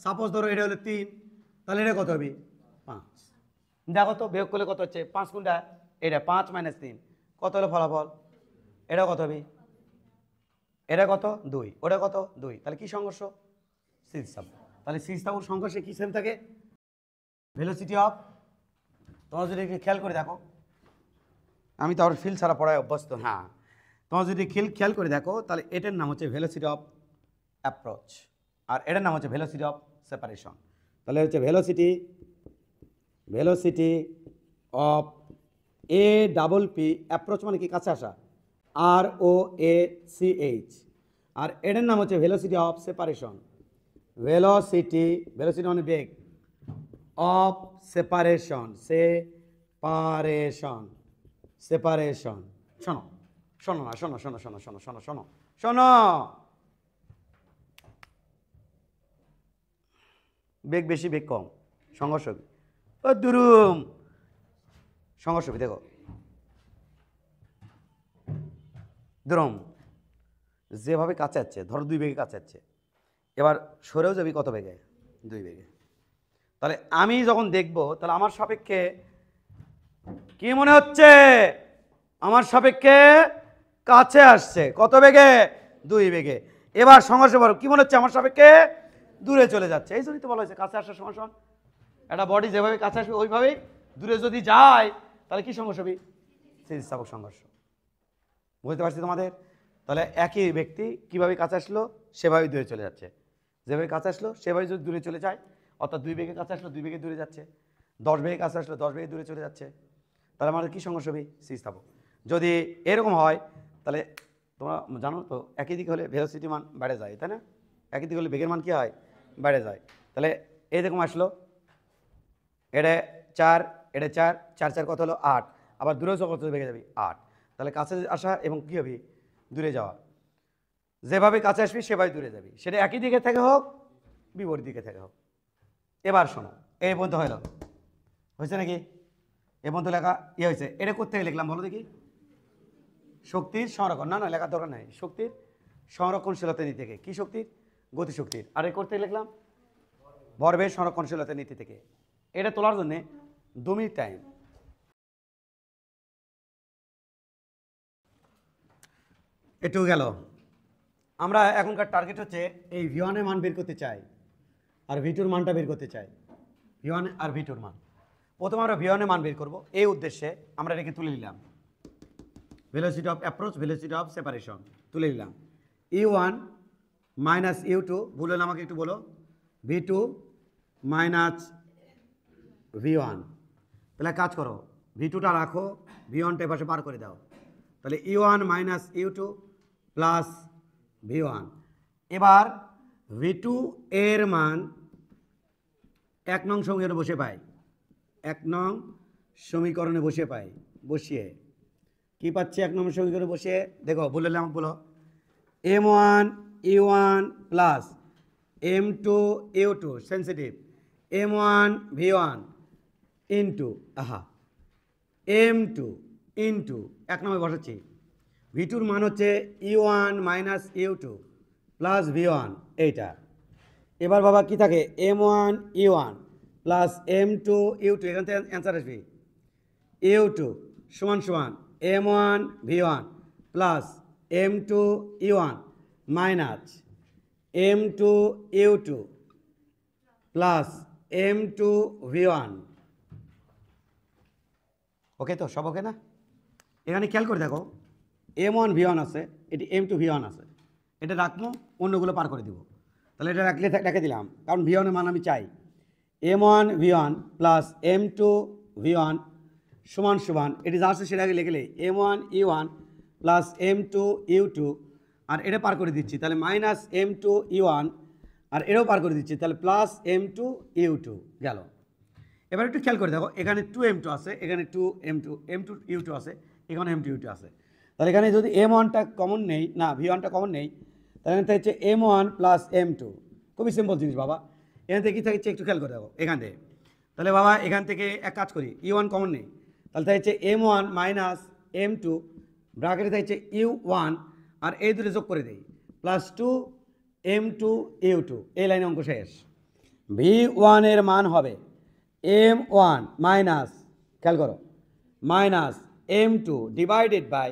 সাপোজ ধরো এটা হলো 3, তাহলে এটা কত হবে? 5। দেখো তো বিয়োগ করলে কত হচ্ছে? 5 কোনটা? এটা 5 মাইনাস 3 কত হলো ফলাফল? এটা কত হবে? এটা কত? 2। ওটা কত? 2। তাহলে কি সংঘর্ষ? স্থিতিস্থাপক। তাহলে স্থিতিস্থাপক সংঘর্ষে কি সেম থাকে? Velocity of. তোমরা যদি খেয়াল করে দেখো, আমি তো আর ফিল ছাড়া পড়ায় অভ্যস্ত, হ্যাঁ, তোমরা যদি খেয়াল করে দেখো তাহলে এটার নাম হচ্ছে ভেলোসিটি অফ অ্যাপ্রোচ আর এটার নাম হচ্ছে ভেলোসিটি অফ সেপারেশন। তাহলে হচ্ছে ভেলোসিটি অফ APP, অ্যাপ্রোচ মানে কি? কাছে আসা, ROACH, আর এটার নাম হচ্ছে ভেলোসিটি অফ সেপারেশন। ভেলোসিটি মানে বেগ, অফ সেপারেশন সেপারেশন সেপারেশন। শোনো শোনো না, শোনো শোনো শোনো শোনো শোনো শোনো শোনো, বেগ বেশি বেগ কম, সংঘর্ষ ও দুরুম সংঘর্ষ দেখো দুরম যেভাবে কাছে যাচ্ছে, ধরো 2 বেগে কাছে যাচ্ছে, এবার সরেও যাবি কত বেগে? 2 বেগে। তাহলে আমি যখন দেখব, তাহলে আমার সাপেক্ষে কি মনে হচ্ছে? আমার সাপেক্ষে কাছে আসছে কত বেগে? 2 বেগে। এবার সংঘর্ষ বলো কি মনে হচ্ছে? আমার সাপেক্ষে দূরে চলে যাচ্ছে। এই জন্যই তো বলা হয়েছে কাছে আসার সমান সমান, একটা বডি যেভাবে কাছে আসবে ওইভাবেই দূরে যদি যায় তাহলে কি সংঘর্ষ হবে? স্থিতিস্থাপক সংঘর্ষ। বুঝতে পারছি তোমাদের? তাহলে একই ব্যক্তি কিভাবে কাছে আসলো সেভাবেই দূরে চলে যাচ্ছে, যেভাবে কাছে আসলো সেভাবে যদি দূরে চলে যায়, অর্থাৎ 2 বেগে কাছে আসলো 2 বেগে দূরে যাচ্ছে, 10 বেগে কাছে আসলো 10 বেগে দূরে চলে যাচ্ছে, তাহলে আমাদের কী সংঘর্ষ হবে? স্থিতিস্থাপক। যদি এরকম হয় তাহলে তোমরা জানো তো একই দিকে হলে ভেলোসিটি মান বেড়ে যায়, তাই না? একই দিকে হলে বেগের মান কী হয়? বেড়ে যায়। তাহলে এই রকম আসলো, এটা 4, এটা 4, 4 4 কত হলো? 8। আবার দূরে কত বেগে যাবি? 8। তাহলে কাছে আসা এবং কী হবে? দূরে যাওয়া। যেভাবে কাছে আসবি সেভাবে দূরে যাবি, সেটা একই দিকে থেকে হোক বিপরীত দিকে থেকে হোক। এবার শোনো, এই পর্যন্ত হলো, হয়েছে নাকি? এ পর্যন্ত লেখা হয়েছে। এটা কোথেকে লিখলাম বলো দেখি? শক্তির সংরক্ষণ, না না লেখার দরকার নাই, শক্তির সংরক্ষণশীলতা নীতি থেকে। কি শক্তির? গতিশক্তির। আর এই করতে লিখলাম ভরবেগ সংরক্ষণশীলতা নীতি থেকে। এটা তোলার জন্যে 2 মিনিট টাইম। একটু গেল। আমরা এখনকার টার্গেট হচ্ছে এই V1 এর মান বের করতে চাই আর V2 এর মানটা বের করতে চাই। V1 আর V2 এর মান। প্রথমে আমরা V1 এর মান বের করব, এই উদ্দেশ্যে আমরা রেখে তুলে নিলাম velocity of approach, velocity of separation তুলে নিলাম। U1 মাইনাস U2, বললেন আমাকে একটু বলো, V2 মাইনাস V1। তাহলে কাজ করো, V2টা রাখো, V1টা পাশে পার করে দাও। তাহলে U1 minus U2 plus V1। এবার V2 এর মান 1 নং সমীকরণে বসে পাই, 1 নং সমীকরণে বসে পাই। বসিয়ে কি পাচ্ছি 1 নং সমীকরণে বসিয়ে? দেখো বললে আমাকে বলো, M1 U1 plus M2 U2 sensitive M1 V1 into M2 into 1 নম্বরে বসাচ্ছি। V2 মান হচ্ছে U1 minus U2 plus V1 এইটা। এবার বাবা কি থাকে? M1 U1 plus M2 U2, এখান থেকে অ্যান্সার আসবে U2 সমান সমান M1 V1 plus M2 U1 minus M2 U2 plus M2 V1। ওকে তো? সব ওকে না? এখানে খেয়াল করে দেখো, M1 V1 আছে, এটি M2 V1 আছে, এটা রাখবো, অন্যগুলো পার করে দিব। তাহলে এটা রাখলে রেখে দিলাম, কারণ V1 এর মান আমি চাই। M1 V1 plus M2 V1 সমান সমান, এটি যা আছে সেটাকে লিখলে M1 U1 plus M2 U2, আর এটা পার করে দিচ্ছি, তাহলে মাইনাস M2 U1, আর এটাও পার করে দিচ্ছি, তাহলে প্লাস M2 U2 গেল। এবার একটু খেয়াল করে দেখো, এখানে 2M2 আছে, এখানে 2M2 U2 আছে, এখানে M2 U2 আছে। তাহলে এখানে যদি M1টা কমন নেই, না V1টা কমন নেই, তাহলে এখান থেকে হচ্ছে M1 প্লাস M2। খুবই সিম্পল জিনিস বাবা। এখান থেকে কী থাকছে একটু খেয়াল করে দেখো এখান থেকে। তাহলে বাবা এখান থেকে এক কাজ করি, U1 কমন নেই, তাহলে তাই হচ্ছে M1 মাইনাস M2 ব্র্যাকেটে থাকছে U1, আর এই দুটো যোগ করে দেই, প্লাস 2M2 U2। এই লাইনে অঙ্ক শেষ। V1 এর মান হবে M1 মাইনাস, খেয়াল করো, মাইনাস M2 ডিভাইডেড বাই,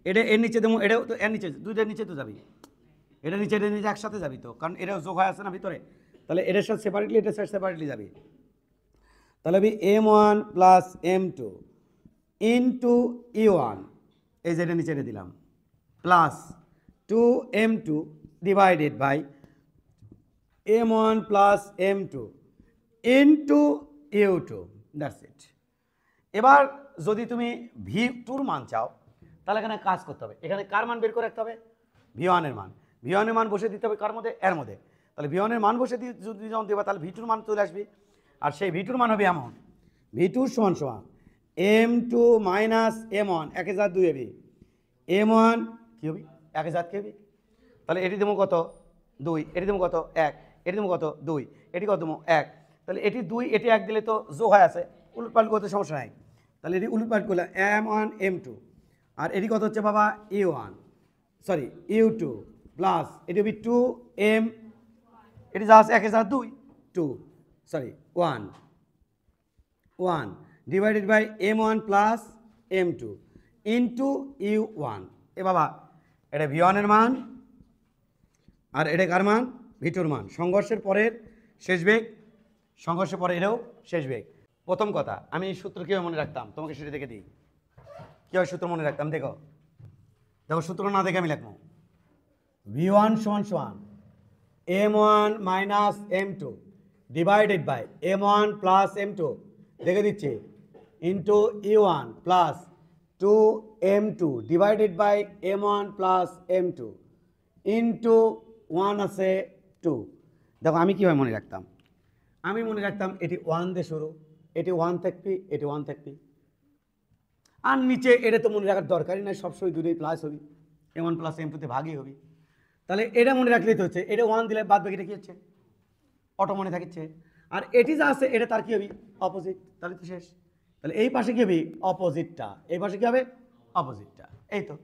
এটা এর নিচে দেবো, এটাও তো এর নিচে, দুইটার নিচে তো যাবি, এটা নিচে এটা নিচে একসাথে যাবি তো, কারণ এটাও যোগ হয়ে আছে না ভিতরে, তাহলে এটার সাথে সেপারেটলি এটার সাথে সেপারেটলি যাবি। তাহলে আমি M1 plus M2 into U1, এই যে এটা নিচে এটা দিলাম, plus 2M2 divided by M1 plus M2 into U2, that's it. এবার যদি তুমি V2 মান চাও তাহলে এখানে কাজ করতে হবে, এখানে কার মান বের করে রাখতে হবে? V1 এর মান। V1 এর মান বসে দিতে হবে কার মধ্যে? এর মধ্যে। তাহলে V1 এর মান বসে দিয়ে যদি যখন দেবা তাহলে V2 মান চলে আসবে, আর সেই V2 মান হবে এমন, V2 সমান সমান M2 মাইনাস M1 1002 হবে, M1 কি হবে 1000 কি হবে, তাহলে এটি দেবো কত 2, এটি দেবো কত 1, এটি দেবো কত 2, এটি কত দেবো 1, তাহলে এটি 2 এটি 1 দিলে তো যোগ হয়ে আছে, উলটপালট করতে সমস্যা নাই। তাহলে এটি উলটপালট করলে M1 M2 আর এটি কত হচ্ছে বাবা U1 সরি U2 প্লাস এটি হবে 2M, এটি যা আছে 1002 2 sorry 1 divided by M1 plus M2 into U1। এ বাবা এটা V1 এর মান আর এটা কার মান V2 এর মান, সংঘর্ষের পরের শেষ বেগ, সংঘর্ষের পরে এটাও শেষ বেগ। প্রথম কথা আমি সূত্র কীভাবে মনে রাখতাম তোমাকে সেটা দেখে দিই, কীভাবে সূত্র মনে রাখতাম দেখো, সূত্র না দেখে আমি লিখবো V1 সমান সমান M1 minus M2 divided by M1 plus M2 দেখে দিচ্ছি into U1 plus 2M2 divided by M1 plus M2 into 1 আছে 2। দেখো আমি কীভাবে মনে রাখতাম, আমি মনে রাখতাম এটি 1 দিয়ে শুরু, এটি 1 থাকবি, এটি 1 থাকবি, আর নিচে এটা তো মনে রাখার দরকারই নাই, সবসময় দুটোই প্লাস হবি, M1 প্লাস M2 তে ভাগই হবি। তাহলে এটা মনে রাখলেই তো হচ্ছে, এটা 1 দিলে বাদ বাকিটা কী হচ্ছে অটো মনে থাকছে, আর এটি যা আছে এটা তার কী হবে অপোজিট, তাহলে তো শেষ। তাহলে এই পাশে কী হবে অপোজিটটা, এই পাশে কী হবে অপোজিটটা, এই তো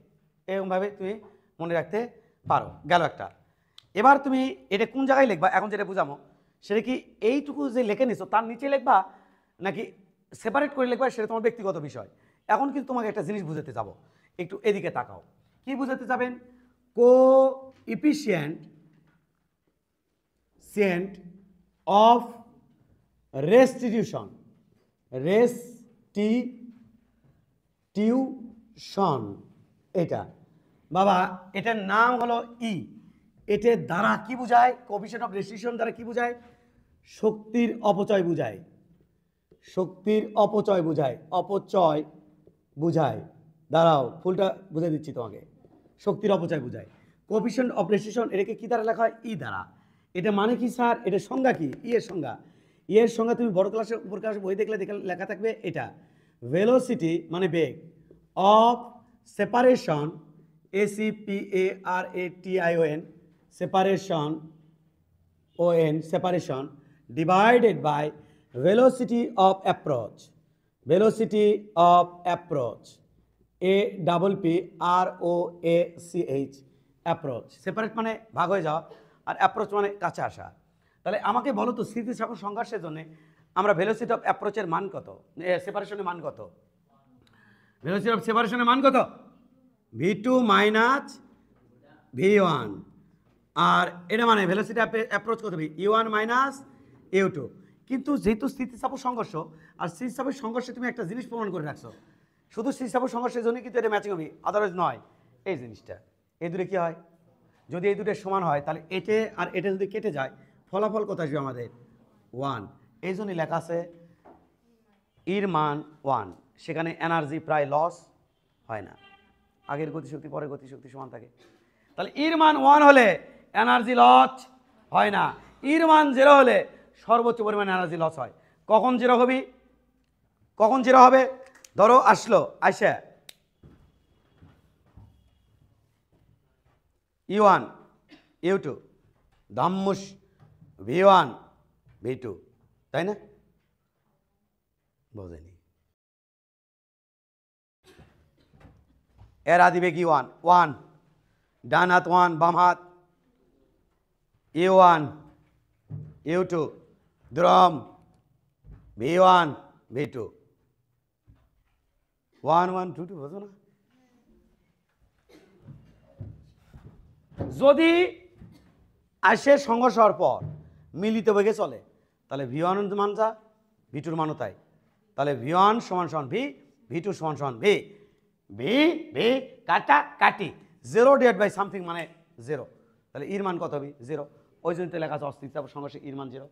এরকমভাবে তুমি মনে রাখতে পারো, গেল একটা। এবার তুমি এটা কোন জায়গায় লিখবা, এখন যেটা বুঝামো সেটা কি এইটুকু যে লিখে নিছো তার নিচে লিখবা নাকি সেপারেট করে লিখবা সেটা তোমার ব্যক্তিগত বিষয়। এখন কিন্তু তোমাকে একটা জিনিস বুঝাতে যাব, একটু এদিকে তাকাও, কি বুঝাতে যাবেন, কোএফিসিয়েন্ট অফ রেস্টিটিউশন এটা বাবা এটার নাম হলো ই, এটার দ্বারা কি বোঝায়, কোএফিসিয়েন্ট অফ রেস্টিটিউশন দ্বারা কি বোঝায়, শক্তির অপচয় বোঝায়, শক্তির অপচয় বোঝায়, অপচয় বোঝায়, দাঁড়াও ফুলটা বুঝে দিচ্ছি তোমাকে, শক্তির অপচয় বোঝায়। কোএফিসিয়েন্ট অফ রেস্টিটিউশন এটাকে কি দ্বারা লেখা হয় ই দ্বারা। এটা মানে কি স্যার, এটা সংজ্ঞা কি, ই এর সংজ্ঞা, ই এর সংজ্ঞা তুমি বড় ক্লাসের উপর ক্লাসে বই দেখলে লেখা থাকবে এটা ভেলোসিটি মানে বেগ of separation ACPARATION separation ON separation divided by velocity of approach, velocity of approach APPROACH approach, separate মানে ভাগ হয়ে যাওয়া আর অ্যাপ্রোচ মানে কাছে আসা। তাহলে আমাকে বলো তো স্থিতিস্থাপক সংঘর্ষের জন্য আমরা ভেলোসিটি অফ অ্যাপ্রোচের মান কত, সেপারেশনের মান কত, ভেলোসিটি অফ সেপারেশনের মান কত V2 মাইনাস V1, আর এটা মানে ভেলোসিটি অ্যাপ্রোচ কত U1 মাইনাস U2। কিন্তু যেহেতু স্থিতিস্থাপক সংঘর্ষ আর স্থিতিস্থাপক সংঘর্ষে তুমি একটা জিনিস প্রমাণ করে রাখছো, শুধু স্থিতিস্থাপক সংঘর্ষের জন্য কিন্তু এটা ম্যাচিং হবে, আদারওয়াইজ নয়। এই জিনিসটা এই দুটো কী হয়, যদি এই দুটো সমান হয় তাহলে এটে আর এটা যদি কেটে যায় ফলাফল কত আসবে আমাদের 1, এই জন্যই লেখা আছে ইর মান 1, সেখানে এনার্জি প্রায় লস হয় না, আগের গতিশক্তি পরের গতিশক্তি সমান থাকে। তাহলে ইর মান 1 হলে এনার্জি লস হয় না, ইর মান 0 হলে সর্বোচ্চ পরিমাণে এনার্জি লস হয়। কখন 0 হবি, কখন 0 হবে, ধরো আসলো আইসা U1 U2 ধাম্মুস V1 V2, তাই না, বোঝেনি, এর আদিবেগ U1 ডান হাত 1 বাম হাত U1 U2 দ্রম V1 V2 1 1 2 2, বোঝো না। যদি আসে সংঘর্ষ হওয়ার পর মিলিত বেগে চলে তাহলে V1 মান যা V2 মানও তাই, তাহলে V1 সমান সমান V, V2 সমান সমান V, V V কাটা কাটি 0 ডিভাইড বাই সামথিং মানে 0, তাহলে ইর মান কত হবে 0। ওই জন্য লেখা আছে অস্থিতিস্থাপক সংঘর্ষে ইর মান 0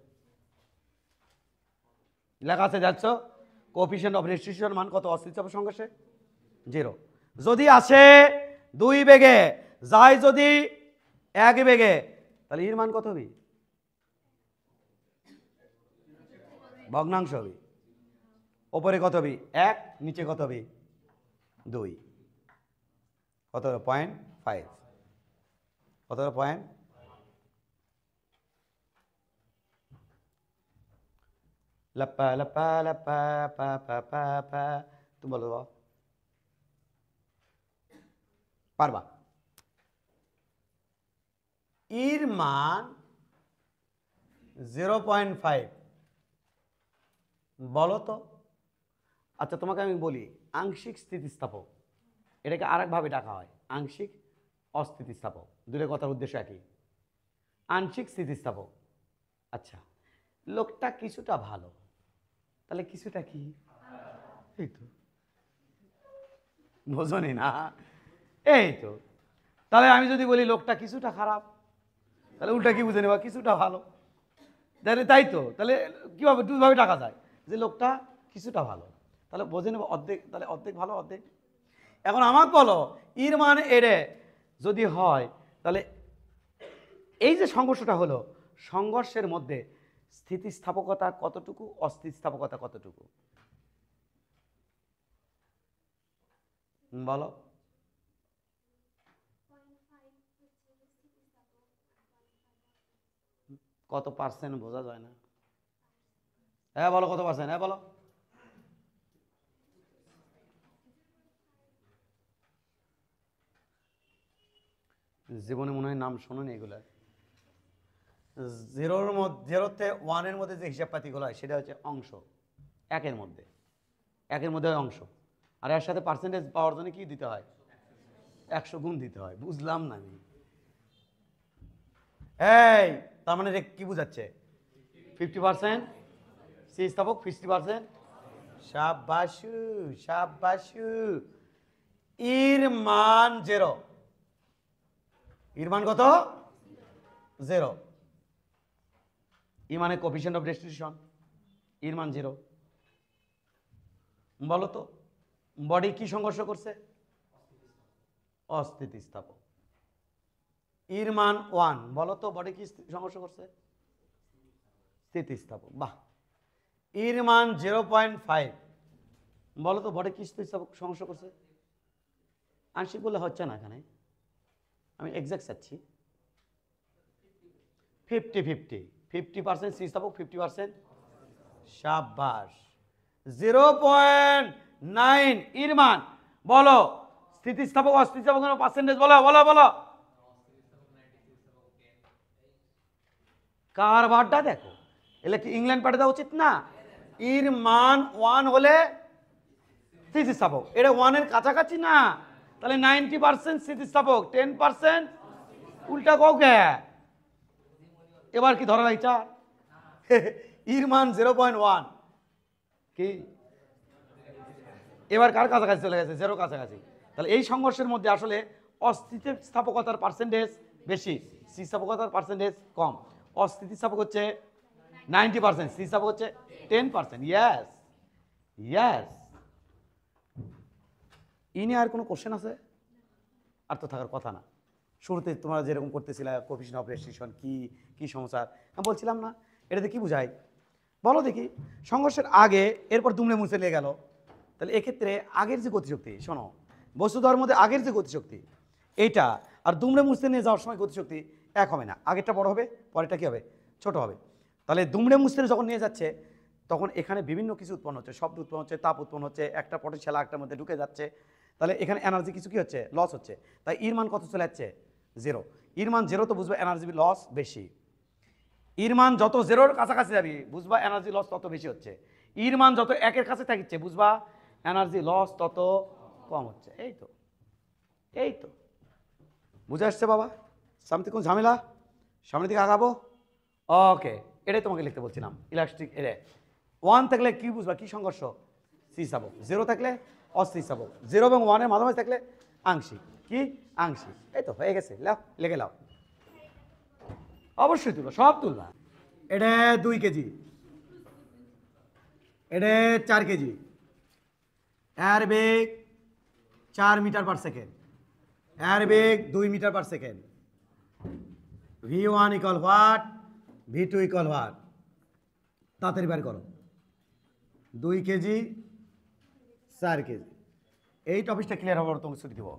লেখা আছে, যাচ্ছ কোএফিসিয়েন্ট অফ রেস্টিটিউশন মান কত অস্থিতিস্থাপক সংঘর্ষে 0। যদি আসে 2 বেগে যায় যদি 1 বেগে তাহলে ইর মান কত হবে ভগ্নাংশ হবে, ওপরে কত হবে 1, নিচে কত হবে 2, কত হলো 0.5, কত হলো পয়েন্ট। লাপা লাপা লাপা পা পা পা পা, তুমি বলো বাবা, পারবা? এর মান 0.5, বলো তো। আচ্ছা তোমাকে আমি বলি, আংশিক স্থিতিস্থাপক এটাকে আরেকভাবে ডাকা হয় আংশিক অস্থিতিস্থাপক, দুটো কথার উদ্দেশ্য একই। আংশিক স্থিতিস্থাপক, আচ্ছা লোকটা কিছুটা ভালো, তাহলে কিছুটা কি? এই তো বোঝনি না, এই তো। তাহলে আমি যদি বলি লোকটা কিছুটা খারাপ, তাহলে উল্টা কি বুঝে নেবা? কিছুটা ভালো। তাই তো, তাহলে কিভাবে দুইভাবে ডাকা যায়, যে লোকটা কিছুটা ভালো, তাহলে বোঝে নেবো অর্ধেক, তাহলে অর্ধেক ভালো অর্ধেক। এখন আমাকে বলো এর মান এড়ে যদি হয়, তাহলে এই যে সংঘর্ষটা হলো, সংঘর্ষের মধ্যে স্থিতিস্থাপকতা কতটুকু, অস্থিতিস্থাপকতা কতটুকু, বলো? কত পার্সেন্ট বোঝা যায় না। হ্যাঁ বলো কত পার্সেন্ট, হ্যাঁ বলো। জীবনে মনে হয় নাম শোনেনি এগুলা। জিরোর মধ্যে, জিরোতে ওয়ানের মধ্যে যে হিসাবপাতিগুলো হয় সেটা হচ্ছে অংশ, একের মধ্যে, একের মধ্যে অংশ, আর এর সাথে পার্সেন্টেজ পাওয়ার জন্য কি দিতে হয়? 100 গুণ দিতে হয়। বুঝলাম না আমি। এই তার মানে কি বুঝাচ্ছে? 50% স্থিতিস্থাপক, 50%। সাবাসু সাবাসু। এর মান 0, এর মান কত? 0। ই মানে কোএফিসিয়েন্ট অফ ডিস্ট্রিবিউশন, এর মান 0। বলো তো বডি কি সংঘর্ষ করছে? অস্থিতিস্থাপক। এর মান 1, বলো তো বডি কি সংঘর্ষ করছে? স্থিতিস্থাপক। বাহ। এর মান 0.5, বলো তো বডি কি স্থিতিস্থাপক সংঘর্ষ করছে? আংশিক বলে হচ্ছে না, এখানে আমি এক্সাক্ট চাচ্ছি। 50-50, 50% স্থিতিস্থাপক, 50%। সাবাস। 0.9 এর মান, বলো স্থিতিস্থাপক অস্থিতিস্থাপক পার্সেন্টেজ, বলো বলো বলো। কারবারটা দেখো, এলে কি ইংল্যান্ড পাঠিয়ে দেওয়া উচিত না? এর মান 1 হলে স্থিতিস্থাপক, এটা 1 এর কাছাকাছি না, তাহলে 90% স্থিতিস্থাপক, 10% উল্টা কাউকে। এবার কি ধরা লাগছে? এর মান 0.1 কি এবার কার কাছাকাছি চলে গেছে? 0 কাছাকাছি। তাহলে এই সংঘর্ষের মধ্যে আসলে অস্থিতিস্থাপকতার পার্সেন্টেজ বেশি, স্থিতিস্থাপকতার পার্সেন্টেজ কম। অস্থিতিস্থাপক হচ্ছে 90%, স্থিতিস্থাপক হচ্ছে 10%। Yes yes. ইনি আর কোনো কোশ্চেন আছে? আর তো থাকার কথা না। শুরুতে তোমরা যেরকম করতেছিলে কোএফিসিয়েন্ট অফ রেস্ট্রিকশন কি কি সমস্যা, আমি বলছিলাম না এটাতে কি বোঝায় বলো দেখি? সংঘর্ষের আগে এরপর দুমড়ে মুছে লেগে গেল, তাহলে এক্ষেত্রে আগের যে গতিশক্তি, শোনো বস্তুধর মধ্যে আগের যে গতিশক্তি এইটা আর দুমড়ে মুছতে নিয়ে যাওয়ার সময় গতিশক্তি এক হবে না, আগেরটা বড় হবে, পরেরটা কি হবে? ছোট হবে। তাহলে দুমড়ে মুছতে যখন নিয়ে যাচ্ছে তখন এখানে বিভিন্ন কিছু উৎপন্ন হচ্ছে, শব্দ উৎপন্ন হচ্ছে, তাপ উৎপন্ন হচ্ছে, একটা পটেনশিয়াল একটার মধ্যে ঢুকে যাচ্ছে, তাহলে এখানে এনার্জি কিছু কি হচ্ছে? লস হচ্ছে। তাই এর মান কত চলে যাচ্ছে? 0। এর মান 0 তো বুঝবে এনার্জি লস বেশি। এর মান যত 0-র কাছাকাছি যাবি বুঝবা এনার্জি লস তত বেশি হচ্ছে। এর মান যত 1-এর কাছে থাকছে বুঝবা এনার্জি লস তত কম হচ্ছে। এই তো এই তো বুঝে আসছে বাবা? সামনে কোন ঝামেলা? সামনের দিকে আগাবো। ওকে, এটাই তোমাকে লিখতে বলছিলাম। ইলাস্টিক এরে 1 থাকলে কি বুঝবা? কি সংঘর্ষ? স্থিতিস্থাপক। 0 থাকলে অস্থিতিস্থাপক। 0 এবং 1-এর মাঝামাঝি থাকলে আংশিক। কি? আংশিক। এই তো হয়ে গেছে, লাও লিখে লাও। অবশ্যই তুলবা, সব তুলবা। এটা 2 কেজি, এটা 4 কেজি। এর বেগ 4 মিটার পার সেকেন্ড, এর বেগ 2 metre per second. V1 equal what? V2 equal what? তাড়াতাড়ি বের করো। 2 কেজি 4 কেজি। এই টপিকটা ক্লিয়ার হওয়ার তোমাকে ছুটি দেবো,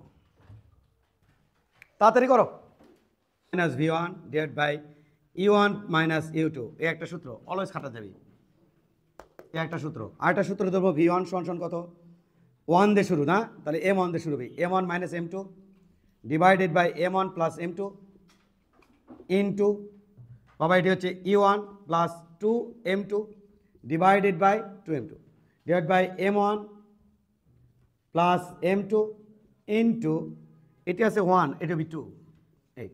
তাড়াতাড়ি করো। Minus V1 divide by U1 minus U2, এই একটা সূত্র অলওয়েজ খাটা যাবে, এই একটা সূত্র। আরেকটা সূত্র ধরবো V1 সমান কত, 1 দিয়ে শুরু না, তাহলে M1 দিয়ে শুরু হবে, M1 minus M2 divided by M1 plus M2 into, বাবা এটি হচ্ছে E1 plus 2M2 divided by 2M2 divide by M1 plus M2 into, এটি আছে 1, এটি হবে 2, এই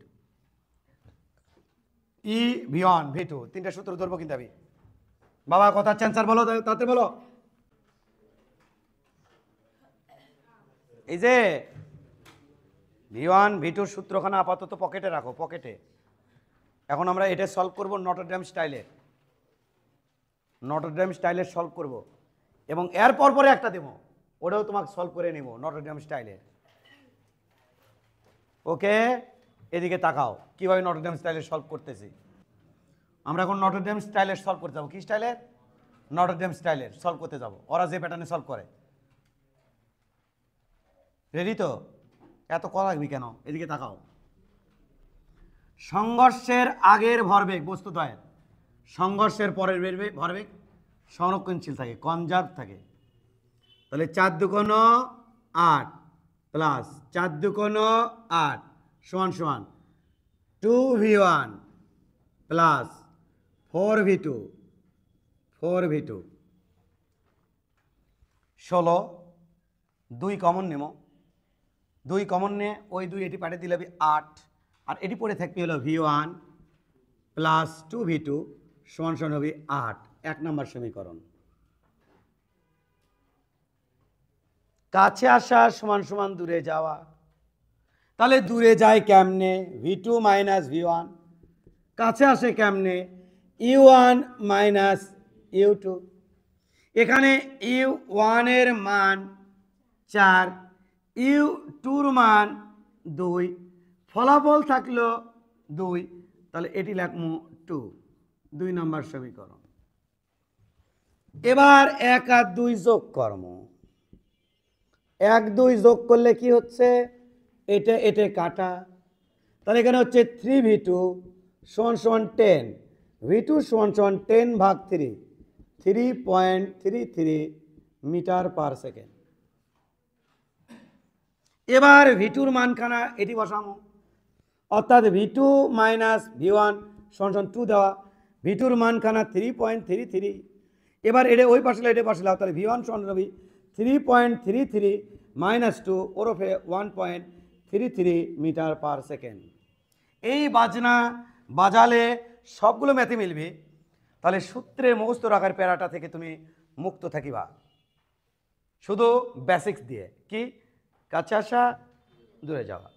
ই V1 V2, তিনটা সূত্র ধরবো কিন্তু আমি। বাবা কথা অ্যান্সার বলো, তাতে বলো। এই যে V1 V2 সূত্রখানা আপাতত পকেটে রাখো, পকেটে। এখন আমরা এটা সলভ করব নটরডেম স্টাইলে, নটরডেম স্টাইলে সলভ করব, এবং এর পরে একটা দেবো, ওটাও তোমাকে সলভ করে নেব নটরডেম স্টাইলে। ওকে, এদিকে তাকাও কিভাবে নটরডেম স্টাইলে সলভ করতেছি। আমরা এখন নটরডেম স্টাইলে সলভ করতে যাবো। কি স্টাইলের? নটরডেম স্টাইলের সলভ করতে যাব, ওরা যে প্যাটার্নে সলভ করে। রেডি তো? এত করা লাগবি কেন? এদিকে তাকাও। সংঘর্ষের আগের ভরবেগ বস্তুদ্বয়ের, সংঘর্ষের পরের ভরবেগ সংরক্ষণশীল থাকে, কনজার্ভ থাকে। তাহলে 4 দুগুণ 8 প্লাস 4 দুগুণ 8 সমান সমান 2V1 প্লাস 4V2 16, 2 কমন নেব, 2 কমন নিয়ে ওই 2 এটি পাঠিয়ে দিলে 8, আর এটি পড়ে থাকবে হলো V1 প্লাস 2V2 সমান সমান হবে 8, 1 নম্বর সমীকরণ। কাছে আসা সমান সমান দূরে যাওয়া, তাহলে দূরে যায় কেমনে? V2 মাইনাস V1, কাছে আসে কেমনে? U1 minus U2। এখানে U1 এর মান 4, U2 মান 2, ফলাফল থাকলো 2, তাহলে এটি লিখবো 2 নম্বর সমীকরণ। এবার 1 আর 2 যোগ কর্ম, 1 2 যোগ করলে কি হচ্ছে? এটা কাটা, তাহলে এখানে হচ্ছে 3V2 সমান সমান 10, V2 সমান সমান 10 ভাগ 3, 3.33 মিটার পার সেকেন্ড। এবার V2 মানখানা এটি বসাবো, অর্থাৎ V2 মাইনাস V1 সমান সমান 2 দেওয়া, V2 মানখানা 3.33। এবার এটা ওই পাশে এটা পাশে দাও, তাহলে V1 সমান হবে 3.33 মাইনাস 2 ওরফে 1.33 মিটার পার সেকেন্ড। এই বাজনা বাজালে সবগুলো ম্যাথে মিলবে, তাহলে সূত্রে মুখস্থ রাখার প্যারাটা থেকে তুমি মুক্ত থাকিবা, শুধু বেসিক্স দিয়ে। কি? কাছে আসা দূরে যাওয়া,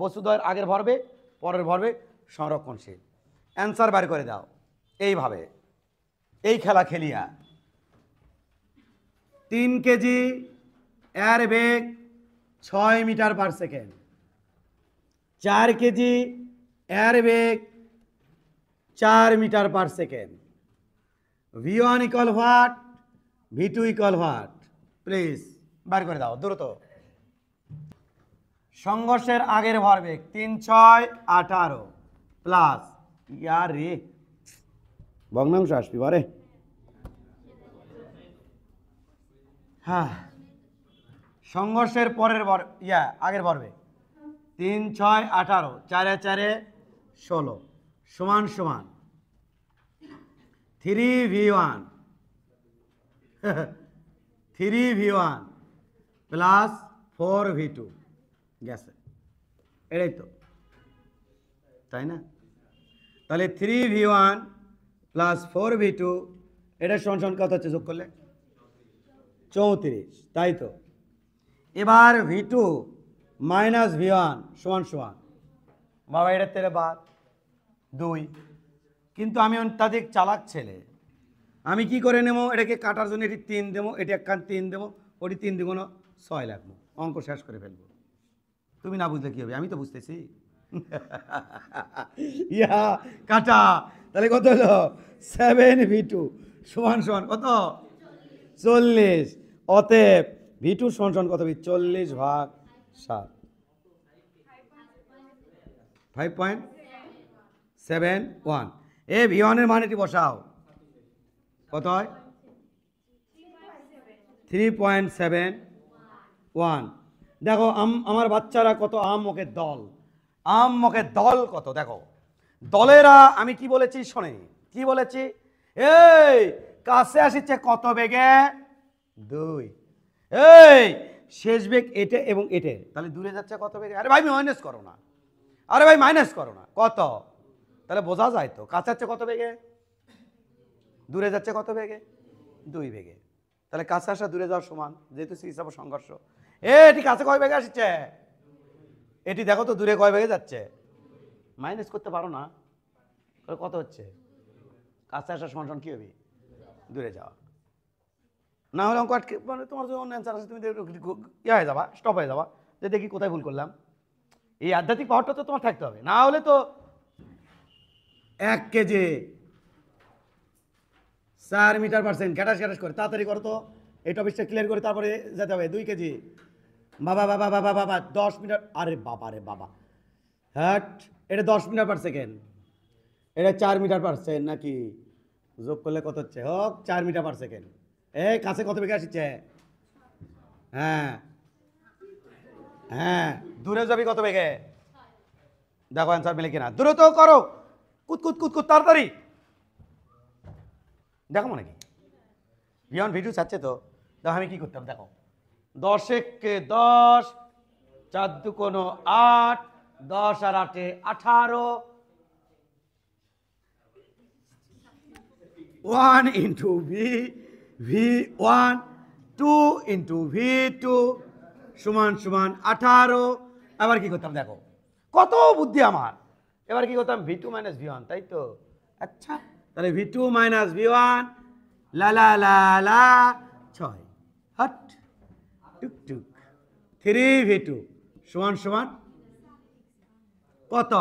বস্তুদ্বয়ের আগের ভরবে পরের ভরবে সংরক্ষণশীল। অ্যান্সার বার করে দাও এইভাবে, এই খেলা খেলিয়া। 3 কেজি এর বেগ 6 মিটার পার সেকেন্ড, 4 কেজি এর বেগ 4 metre per second. V1 equal what? V2 equal what? Please বার করে দাও দ্রুত। সংঘর্ষের আগের ভরবেগ 3 6 18 প্লাস, ইয়ার রে ভগ্নাংশ আসবি বারে, হ্যাঁ, সংঘর্ষের পরের আগের ভরবেগ 3 6 18, 4 4 16 সমান সমান 3V1 3V1 প্লাস 4V2 গেছে, এটাই তো, তাই না? তাহলে 3V1 প্লাস 4V2 এটা সমান সমান কত হচ্ছে যোগ করলে? 34, তাই তো। এবার V2 মাইনাস V1 সমান সমান, বাবা এটা তেরে বাদ 2, কিন্তু আমি অত্যাধিক চালাক ছেলে, আমি কি করে নেব? এটাকে কাটার জন্য এটি 3 দেবো, এটি একখান 3 দেবো, ওটি 3 দেবো না 6 লাগবো, অঙ্ক শেষ করে ফেলবো। তুমি না বুঝলে কি হবে? আমি তো বুঝতেছি। ইয়া কাটা, তাহলে কত হলো? 7V2 সমান সমান কত 40। অতএব V2 সমান সমান কত 40/7 5.71। এ V1 এর মানটি বসাও, কত হয় 3.71। দেখো আমার বাচ্চারা কত আমকের দল, আমকের দল কত দেখো। দলেরা আমি কি বলেছি শোনে, কি বলেছি, এই কাছে আসছে কত বেগে 2, এই শেষ বেগ এটে এবং এটে, তাহলে দূরে যাচ্ছে কত বেগে। আরে ভাই মাইনাস করো না, আরে ভাই মাইনাস করো না, কত, তাহলে বোঝা যায় তো কাছে যাচ্ছে কত বেগে, দূরে যাচ্ছে কত বেগে 2 বেগে। তাহলে কাছে আসা দূরে যাওয়ার সমান, যেহেতু সি হিসাবে সংঘর্ষ। এটি কাছে কয় বেগে আসছে, এটি দেখো তো দূরে কয় বেগে যাচ্ছে, মাইনাস করতে পারো না, কত হচ্ছে, কাছে আসা সমান সমান কি হবে দূরে যাওয়া। না হলে অঙ্ক আটকে মানে তোমার যদি অন্য অ্যান্সার আছে তুমি ইয়ে হয়ে যাবা, স্টপ হয়ে যাবা, যে দেখি কোথায় ভুল করলাম। এই আধ্যাত্মিক পাওয়ারটা তো তোমার থাকতে হবে, না হলে তো 1 কেজি 4 মিটার/সেকেন্ড গ্যাটাস গ্যাটাস করে তাড়াতাড়ি করো তো, এই টপিকটা ক্লিয়ার করে তারপরে যেতে হবে। 2 কেজি বাবা বাবা বাবা বাবা 10 মিটার, আরে বাবা রে বাবা, হ্যাঁ এটা 10 মিটার/সেকেন্ড, এটা 4 মিটার/সেকেন্ড নাকি, যোগ করলে কত হচ্ছে, হোক 4 মিটার/সেকেন্ড। এই কাছে কত বেগে আসছে, হ্যাঁ হ্যাঁ দূরে যাবি কত বেগে, দেখো অ্যান্সার মিলে কিনা, দূরে তো করো, কুত কুত কুত কুত তাড়াতাড়ি দেখো, মানে কি V1 V2 চাচ্ছে তো, দেখো আমি কি করতাম, দেখো 10 কে 10, 4 দুগুণ 8, 10 আর 8 18, 1 ইন্টু V1, 2 ইন্টু V2 সমান সমান 18। এবার কি করতাম দেখো, কত বুদ্ধি আমার, এবার কি করতাম V2 মাইনাস V1, তাই তো, আচ্ছা তাহলে V2 মাইনাস V1 লা লা লা লা 6, হট টুক টুক 3V2 সমান সমান কত,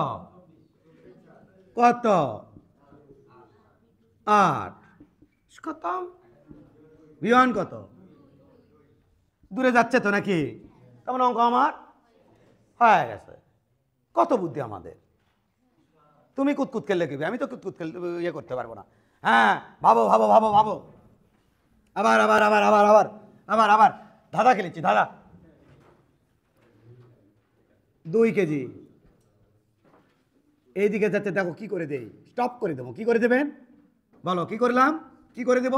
কত 8, কত V1 কত, দূরে যাচ্ছে তো নাকি, তেমন অঙ্ক আমার হয়ে গেছে। কত বুদ্ধি আমাদের, তুমি কুতকুত খেললে কি, আমি তো কুতকুত খেলতে ইয়ে করতে পারবো না। হ্যাঁ ভাবো ভাবো ভাবো ভাবো, আবার আবার আবার আবার আবার আবার আবার ধাঁধা খেলেছি, ধাঁধা 2 কেজি এইদিকে যাচ্ছে, দেখো কি করে দেই, স্টপ করে দেবো, কি করে দেবেন বলো, কি করলাম, কি করে দেব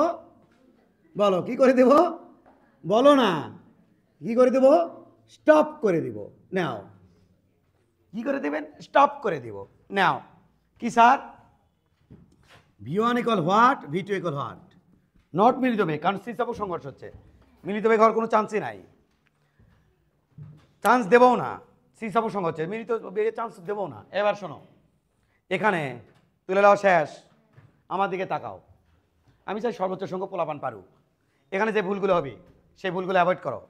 বলো, কি করে দেব বলো না, কি করে দেব, স্টপ করে দিব, নাও কি করে দেবেন, স্টপ করে দিব, নাও কি sir, V1 equal what, V2 equal what, not মিলিত বেগ, কারণ সি সাপোর্ট সংঘর্ষ হচ্ছে, মিলিত বেগ হওয়ার কোনো চান্সই নাই, চান্স দেবও না, সি সাপোর্ট সংঘর্ষ হচ্ছে, মিলিত বেগের চান্স দেবও না। এবার শোনো, এখানে তুলে দেওয়া শেষ, আমার দিকে তাকাও, আমি চাই সর্বোচ্চ সংখ্যক পোলাপান পারুক, এখানে যে ভুলগুলো হবে সেই ভুলগুলো অ্যাভয়েড করো,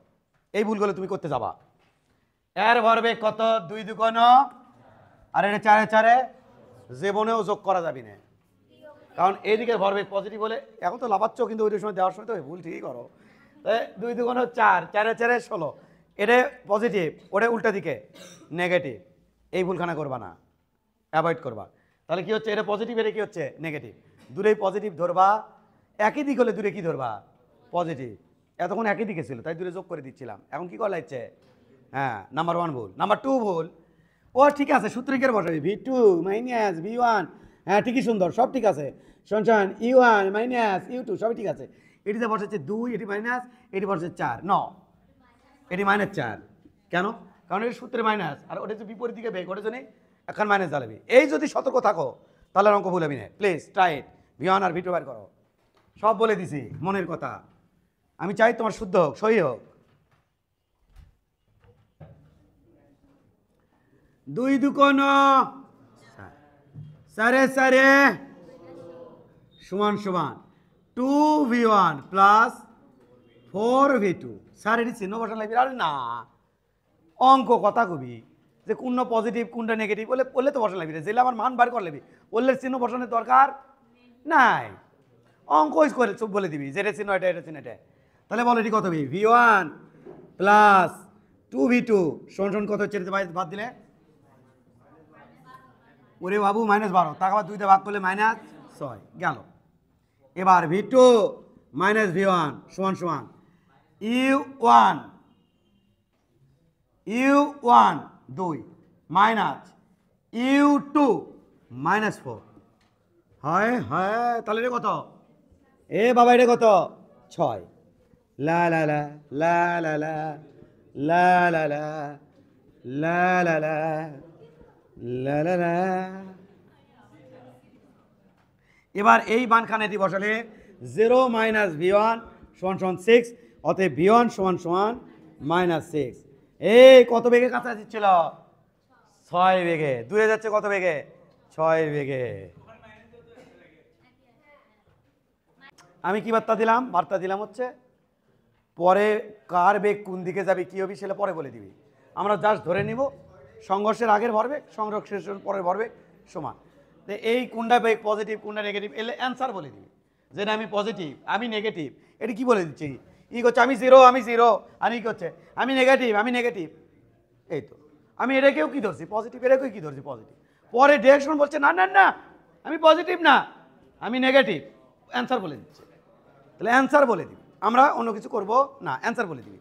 এই ভুলগুলো তুমি করতে যাবা। এর ভরবেগ কত, 2 দুগুণ, আর এটা 4 4, জীবনেও যোগ করা যাবে না, কারণ এইদিকে ভরবেগ পজিটিভ হলে, এখন তো লাফাচ্ছ কিন্তু ওই সময় দেওয়ার সময় তো ভুল ঠিকই করো, 2 দুগুণ 4, 4 4 16, এটা পজিটিভ, ওটা উল্টা দিকে নেগেটিভ, এই ভুলখানা করবা না, অ্যাভয়েড করবা। তাহলে কি হচ্ছে, এটা পজিটিভ, এটা কি হচ্ছে নেগেটিভ, দূরেই পজিটিভ ধরবা, একই দিক হলে দূরে কি ধরবা পজিটিভ, এতক্ষণ একই দিকে ছিল তাই দূরে যোগ করে দিচ্ছিলাম, এখন কি করা লাগছে, হ্যাঁ নাম্বার 1 ভুল, নাম্বার 2 ভুল, ও ঠিক আছে সূত্রিকের বসাবি V2 মাইনাস V1, হ্যাঁ ঠিকই সুন্দর, সব ঠিক আছে, শুনছেন U1 মাইনাস U2 সবই ঠিক আছে, এটিতে বসাচ্ছে 2, এটি মাইনাস, এটি বসাচ্ছে 4, ন এটি -4, কেন, কারণ এটি সূত্রে মাইনাস, আর ওটা যে বিপরীত দিকে বেগ, ওটা জন্য এখন মাইনাস জ্বালাবি, এই যদি সতর্ক থাকো তাহলে অঙ্ক ভুল হবে না, please try it, V1 R V2 বের করো, সব বলে দিছি মনের কথা, আমি চাই তোমার শুদ্ধ হোক, সহি হোক। 2 দুগুণ 4 4 সমান সমান 2V1 প্লাস 4V2, স্যার এটি চিহ্ন বসানো লাগবে, আরে না অঙ্ক কথা কবি যে কোনটা পজিটিভ কোনটা নেগেটিভ বললে তো বসানো লাগবে, যেলে আমার মান বার করে লাগবি, বললে চিহ্ন বসানোর দরকার নাই, অঙ্ক করে চুপ বলে দিবি যেটা চিহ্ন এটা চিহ্ন এটা। তাহলে বলো এটি কত হবে V1 প্লাস 2V2 সমান কত হচ্ছে বাদ দিলে? ওরে বাবু -12, তাকে আবার 2 দিয়ে ভাগ করলে -6 গেল। এবার V2 মাইনাস V1 সমান সমান U1 2 মাইনাস U2 -4 হয় হয়। তাহলে এটা কত? এ বাবা এটা কত? 6। লা লা লা লা লা লা লা লা লা লা লা লা লা লা লা। এবার এই বানখানেটি বসালে 0 মাইনাস V1 সমান সমান 6, অতএব V1 সমান সমান -6। এই কত বেগে কাছাকাছি ছিল? 6 বেগে। দূরে যাচ্ছে কত বেগে? 6 বেগে। আমি কি বার্তা দিলাম? বার্তা দিলাম হচ্ছে পরে কার বেগ কোন দিকে যাবে কী হবে সেটা পরে বলে দিবি। আমরা জাস্ট ধরে নিব সংঘর্ষের আগের ভরবেগ সংঘর্ষের পরের ভরবেগ সমান। তো এই কোনটা বেগ পজিটিভ কোনটা নেগেটিভ এলে অ্যান্সার বলে দিবি। যেটা আমি পজিটিভ আমি নেগেটিভ এটা কি বলে দিচ্ছি? ই করছে আমি জিরো আর ই করছে আমি নেগেটিভ। এই তো আমি এটাকেও কি ধরছি পজিটিভ, এটাকেও কি ধরছি পজিটিভ। পরে ডিরেকশন বলছে না না না আমি পজিটিভ না আমি নেগেটিভ, অ্যান্সার বলে দিচ্ছে। তাহলে অ্যান্সার বলে দিবি, আমরা অন্য কিছু করব না, অ্যান্সার বলে দিবি।